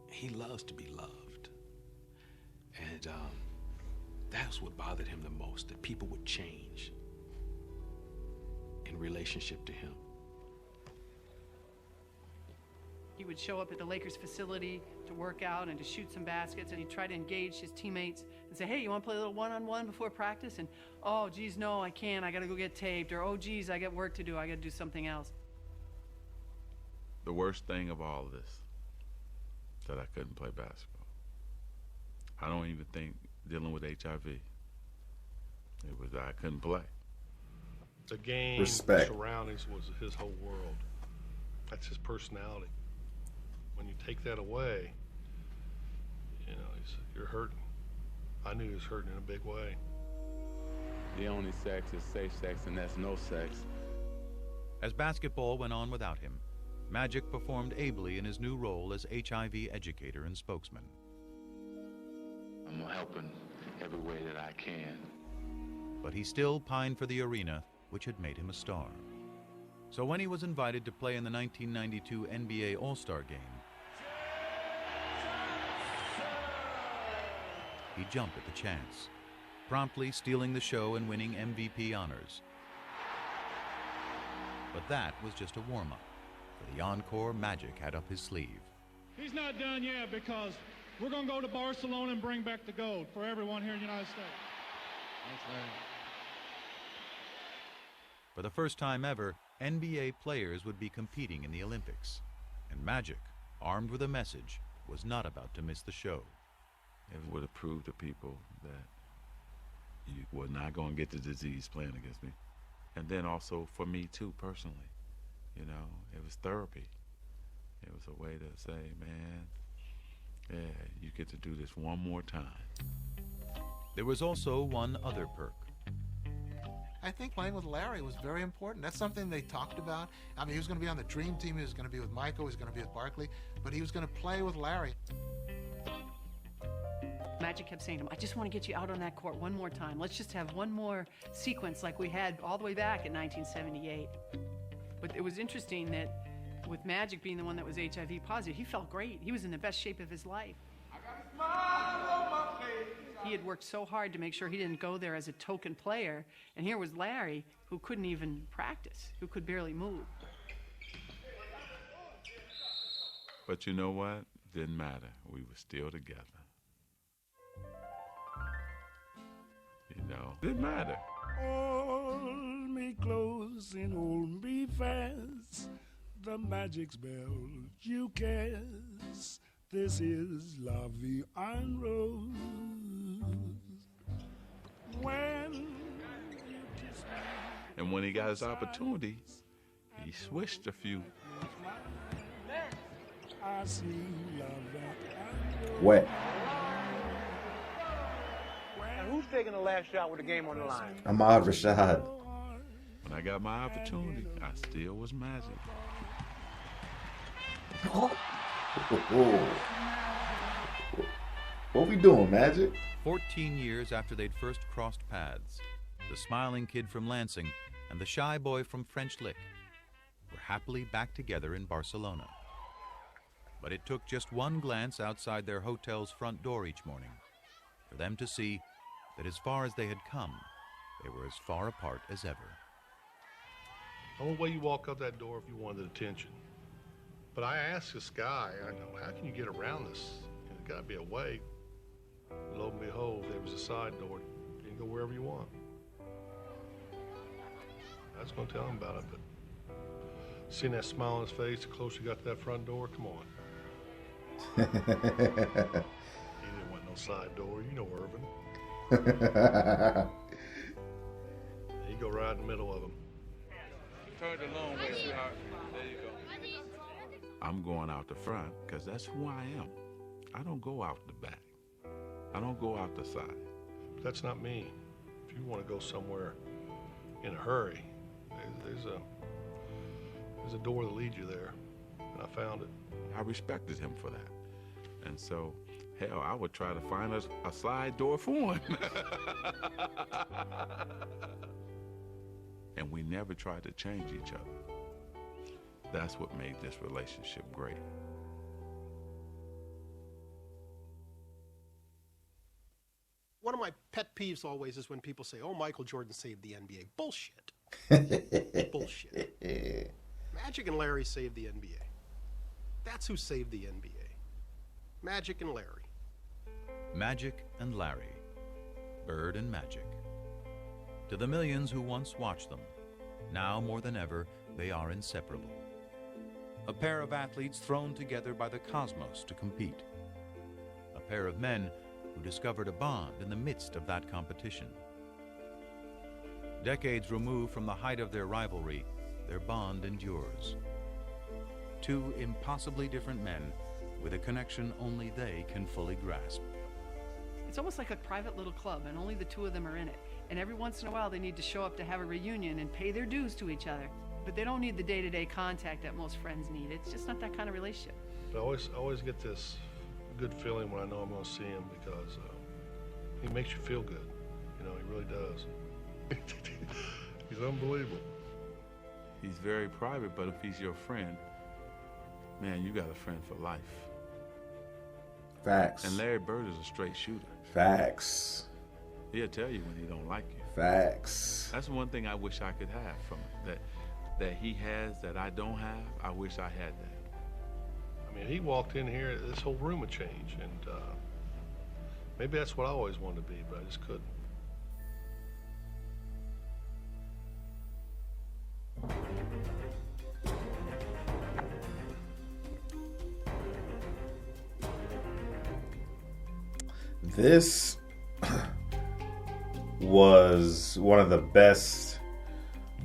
He loves to be loved. And that's what bothered him the most, that people would change in relationship to him. He would show up at the Lakers facility to work out and to shoot some baskets, and he'd try to engage his teammates and say, hey, you want to play a little one-on-one before practice? And, oh, geez, no, I can't. I got to go get taped. Or, oh, geez, I got work to do. I got to do something else. The worst thing of all of this, that I couldn't play basketball. I don't even think dealing with HIV. It was I couldn't play. The game, Respect. surroundings was his whole world. That's his personality. When you take that away, you know, you're hurting. I knew he was hurting in a big way. The only sex is safe sex, and that's no sex. As basketball went on without him, Magic performed ably in his new role as HIV educator and spokesman. I'm helping every way that I can. But he still pined for the arena, which had made him a star. So when he was invited to play in the 1992 NBA All-Star Game, he jumped at the chance, promptly stealing the show and winning MVP honors. But that was just a warm-up. For the encore, Magic had up his sleeve. He's not done yet, because we're going to go to Barcelona and bring back the gold for everyone here in the United States. That's right. For the first time ever, NBA players would be competing in the Olympics. And Magic, armed with a message, was not about to miss the show. It would have proved to people that you were not going to get the disease playing against me. And then also for me too, personally. You know, it was therapy. It was a way to say, man, yeah, you get to do this one more time. There was also one other perk. I think playing with Larry was very important. That's something they talked about. I mean, he was going to be on the Dream Team. He was going to be with Michael. He was going to be with Barkley. But he was going to play with Larry. Magic kept saying to him, I just want to get you out on that court one more time. Let's just have one more sequence like we had all the way back in 1978. But it was interesting that with Magic being the one that was HIV positive, he felt great. He was in the best shape of his life. He had worked so hard to make sure he didn't go there as a token player. And here was Larry, who couldn't even practice, who could barely move. But you know what? Didn't matter. We were still together. You know, didn't matter. Hold me close and hold me fast. The magic spell you cast. This is La Vie en Rose. And when he got his opportunity, he switched a few. Wet. And who's taking the last shot with the game on the line? Ahmad Rashad. When I got my opportunity, I still was Magic. What we doing, Magic? 14 years after they'd first crossed paths, the smiling kid from Lansing and the shy boy from French Lick were happily back together in Barcelona. But it took just one glance outside their hotel's front door each morning for them to see that as far as they had come, they were as far apart as ever. The only way you walk out that door if you wanted attention. But I asked this guy, I know, how can you get around this? There's got to be a way. Lo and behold, there was a side door. You can go wherever you want. I was going to tell him about it, but seeing that smile on his face, the closer you got to that front door, come on. He didn't want no side door, you know, Irvin. He go right in the middle of them. Turn the long way, sweetheart. There you go. I'm going out the front because that's who I am. I don't go out the back. I don't go out the side. That's not me. If you want to go somewhere in a hurry, there's a door that leads you there, and I found it. I respected him for that. And so, hell, I would try to find a side door for him. And we never tried to change each other. That's what made this relationship great. One of my pet peeves always is when people say, oh, Michael Jordan saved the NBA. Bullshit. Bullshit. Magic and Larry saved the NBA. That's who saved the NBA. Magic and Larry. Magic and Larry. Bird and Magic. To the millions who once watched them, now more than ever, they are inseparable. A pair of athletes thrown together by the cosmos to compete. A pair of men who discovered a bond in the midst of that competition. Decades removed from the height of their rivalry, their bond endures. Two impossibly different men with a connection only they can fully grasp. It's almost like a private little club, and only the two of them are in it. And every once in a while, they need to show up to have a reunion and pay their dues to each other. But they don't need the day-to-day contact that most friends need. It's just not that kind of relationship. But I always get this good feeling when I know I'm going to see him because he makes you feel good. You know, he really does. He's unbelievable. He's very private, but if he's your friend, man, you got a friend for life. Facts. And Larry Bird is a straight shooter. Facts. He'll tell you when he don't like you. Facts. That's one thing I wish I could have from him, that he has that I don't have. I wish I had that. I mean, he walked in here, this whole room would change, and maybe that's what I always wanted to be, but I just couldn't. This was one of the best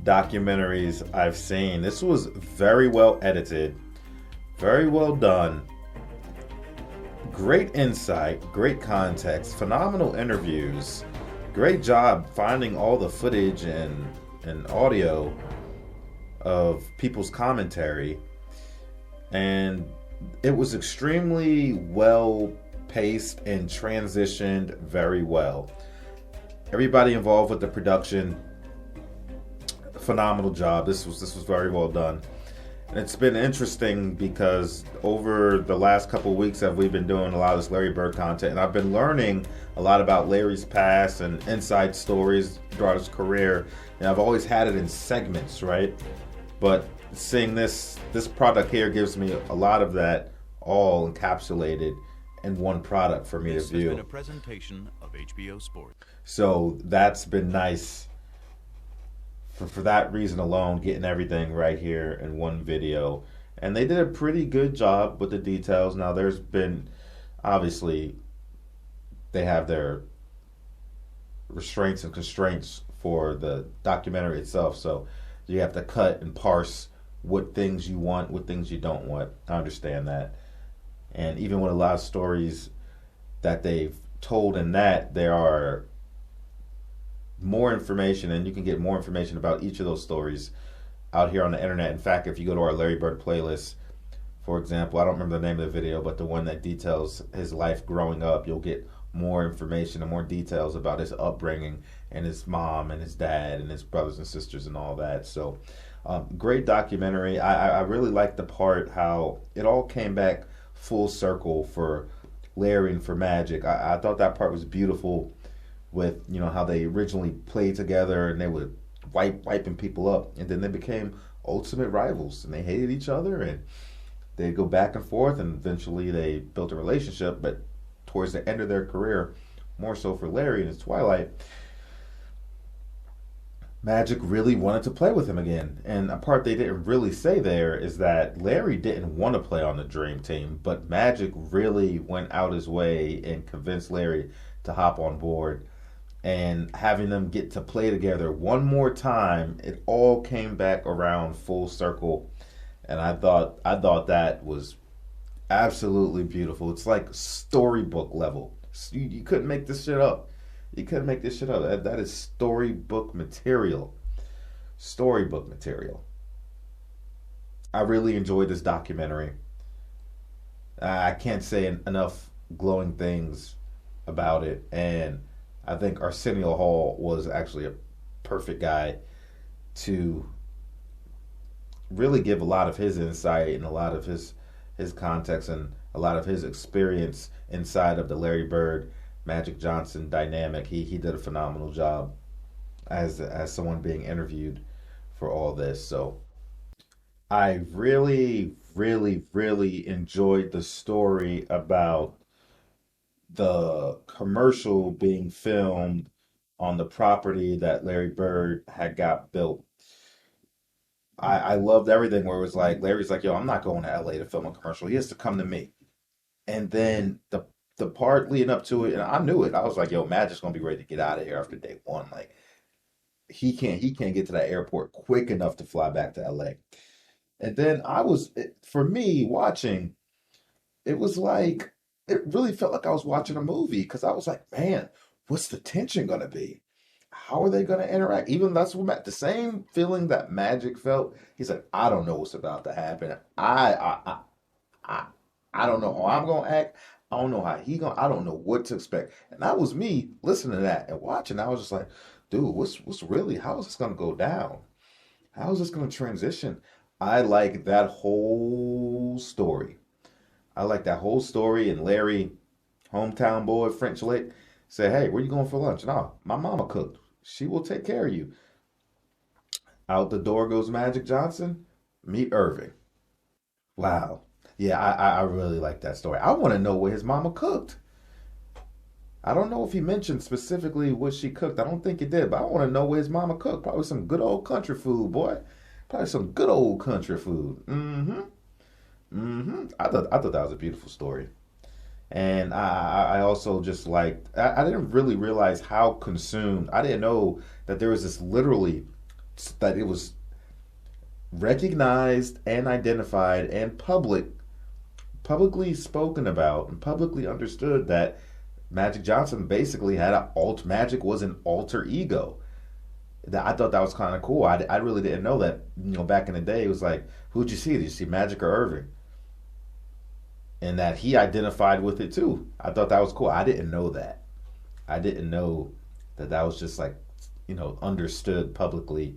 documentaries I've seen. This was very well edited, very well done, great insight, great context, phenomenal interviews, great job finding all the footage and audio of people's commentary, and it was extremely well paced and transitioned very well. Everybody involved with the production, phenomenal job. This was very well done. And it's been interesting because over the last couple of weeks that we've been doing a lot of this Larry Bird content, and I've been learning a lot about Larry's past and inside stories throughout his career. And I've always had it in segments, right? But seeing this product here gives me a lot of that all encapsulated in one product for me to view. This has been a presentation of HBO Sports. So that's been nice for that reason alone, getting everything right here in one video. And they did a pretty good job with the details. Now there's been, obviously, they have their restraints and constraints for the documentary itself. So you have to cut and parse what things you want, what things you don't want. I understand that. And even with a lot of stories that they've told in that, there are more information, and you can get more information about each of those stories out here on the internet. In fact, if you go to our Larry Bird playlist, for example, I don't remember the name of the video, but the one that details his life growing up, you'll get more information and more details about his upbringing and his mom and his dad and his brothers and sisters and all that. So great documentary. I really liked the part how it all came back full circle for Larry and for Magic. I thought that part was beautiful with, you know, how they originally played together and they would wiping people up, and then they became ultimate rivals and they hated each other and they'd go back and forth, and eventually they built a relationship. But towards the end of their career, more so for Larry in his twilight, Magic really wanted to play with him again. And a part they didn't really say there is that Larry didn't want to play on the Dream Team, but Magic really went out his way and convinced Larry to hop on board. And having them get to play together one more time, it all came back around full circle. And I thought that was absolutely beautiful. It's like storybook level. You couldn't make this shit up. You couldn't make this shit up. That is storybook material. Storybook material. I really enjoyed this documentary. I can't say enough glowing things about it. And I think Arsenio Hall was actually a perfect guy to really give a lot of his insight and a lot of his context and a lot of his experience inside of the Larry Bird Magic Johnson dynamic. He did a phenomenal job as someone being interviewed for all this. So I really, really, really enjoyed the story about the commercial being filmed on the property that Larry Bird had got built. I loved everything where it was like, Larry's like, yo, I'm not going to LA to film a commercial. He has to come to me. And then the part leading up to it, and I knew it. I was like, yo, Magic's gonna be ready to get out of here after day one. Like, he can't get to that airport quick enough to fly back to LA. And then for me watching, it was like it really felt like I was watching a movie because I was like, man, what's the tension going to be? How are they going to interact? Even that's what the same feeling that Magic felt. He's like, I don't know what's about to happen. I don't know how I'm going to act. I don't know how I don't know what to expect. And that was me listening to that and watching. I was just like, dude, what's really, how is this going to go down? How is this going to transition? I like that whole story. And Larry, hometown boy, French Lick, said, hey, where you going for lunch? No, my mama cooked. She will take care of you. Out the door goes Magic Johnson. Meet Irving. Wow. Yeah, I really like that story. I want to know what his mama cooked. I don't know if he mentioned specifically what she cooked. I don't think he did, but I want to know what his mama cooked. Probably some good old country food, boy. Probably some good old country food. I thought that was a beautiful story. And I also just liked, I didn't really realize how consumed, I didn't know that there was this literally, that it was recognized and identified and publicly spoken about and publicly understood that Magic Johnson basically had Magic was an alter ego. I thought that was kind of cool. I really didn't know that. Back in the day, it was like, who'd you see? Did you see Magic or Irving? And that he identified with it too. I thought that was cool. I didn't know that. I didn't know that was just like, understood publicly,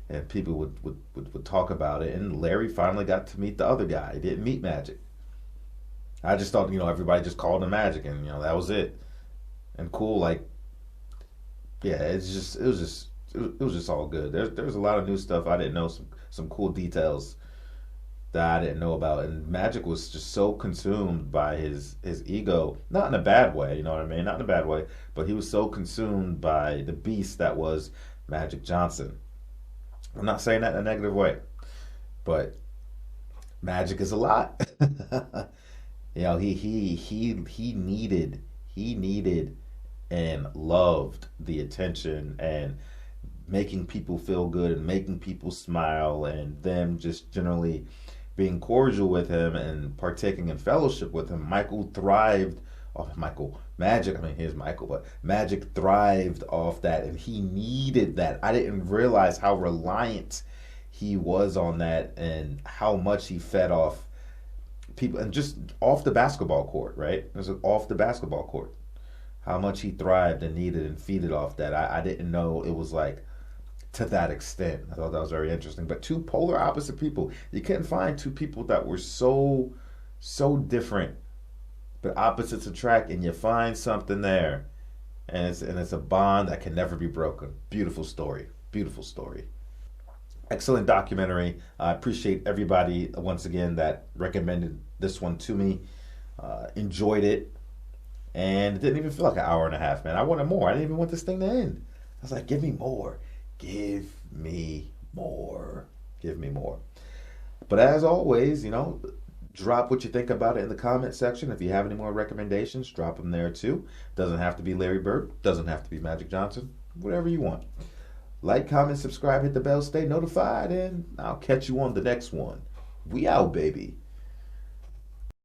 and people would talk about it. And Larry finally got to meet the other guy. He didn't meet Magic. I just thought, everybody just called him Magic, and that was it. And cool, like, yeah, it was just all good. There's a lot of new stuff I didn't know, some cool details that I didn't know about. And Magic was just so consumed by his ego, not in a bad way, you know what I mean? Not in a bad way, but he was so consumed by the beast that was Magic Johnson. I'm not saying that in a negative way, but Magic is a lot. He needed and loved the attention and making people feel good and making people smile, and them just generally being cordial with him and partaking in fellowship with him. Magic thrived off that, and he needed that. I didn't realize how reliant he was on that and how much he fed off people, and just off the basketball court, right? It was off the basketball court. How much he thrived and needed and feeded off that. I didn't know it was like to that extent. I thought that was very interesting. But two polar opposite people. You couldn't find two people that were so different, but opposites attract, and you find something there, and it's a bond that can never be broken. Beautiful story. Excellent documentary. I appreciate everybody once again that recommended this one to me. Enjoyed it, and it didn't even feel like an hour and a half, man. I wanted more. I didn't even want this thing to end. I was like, give me more. But as always, drop what you think about it in the comment section. If you have any more recommendations, drop them there too. Doesn't have to be Larry Bird. Doesn't have to be Magic Johnson. Whatever you want. Like, comment, subscribe, hit the bell, stay notified, and I'll catch you on the next one. We out, baby.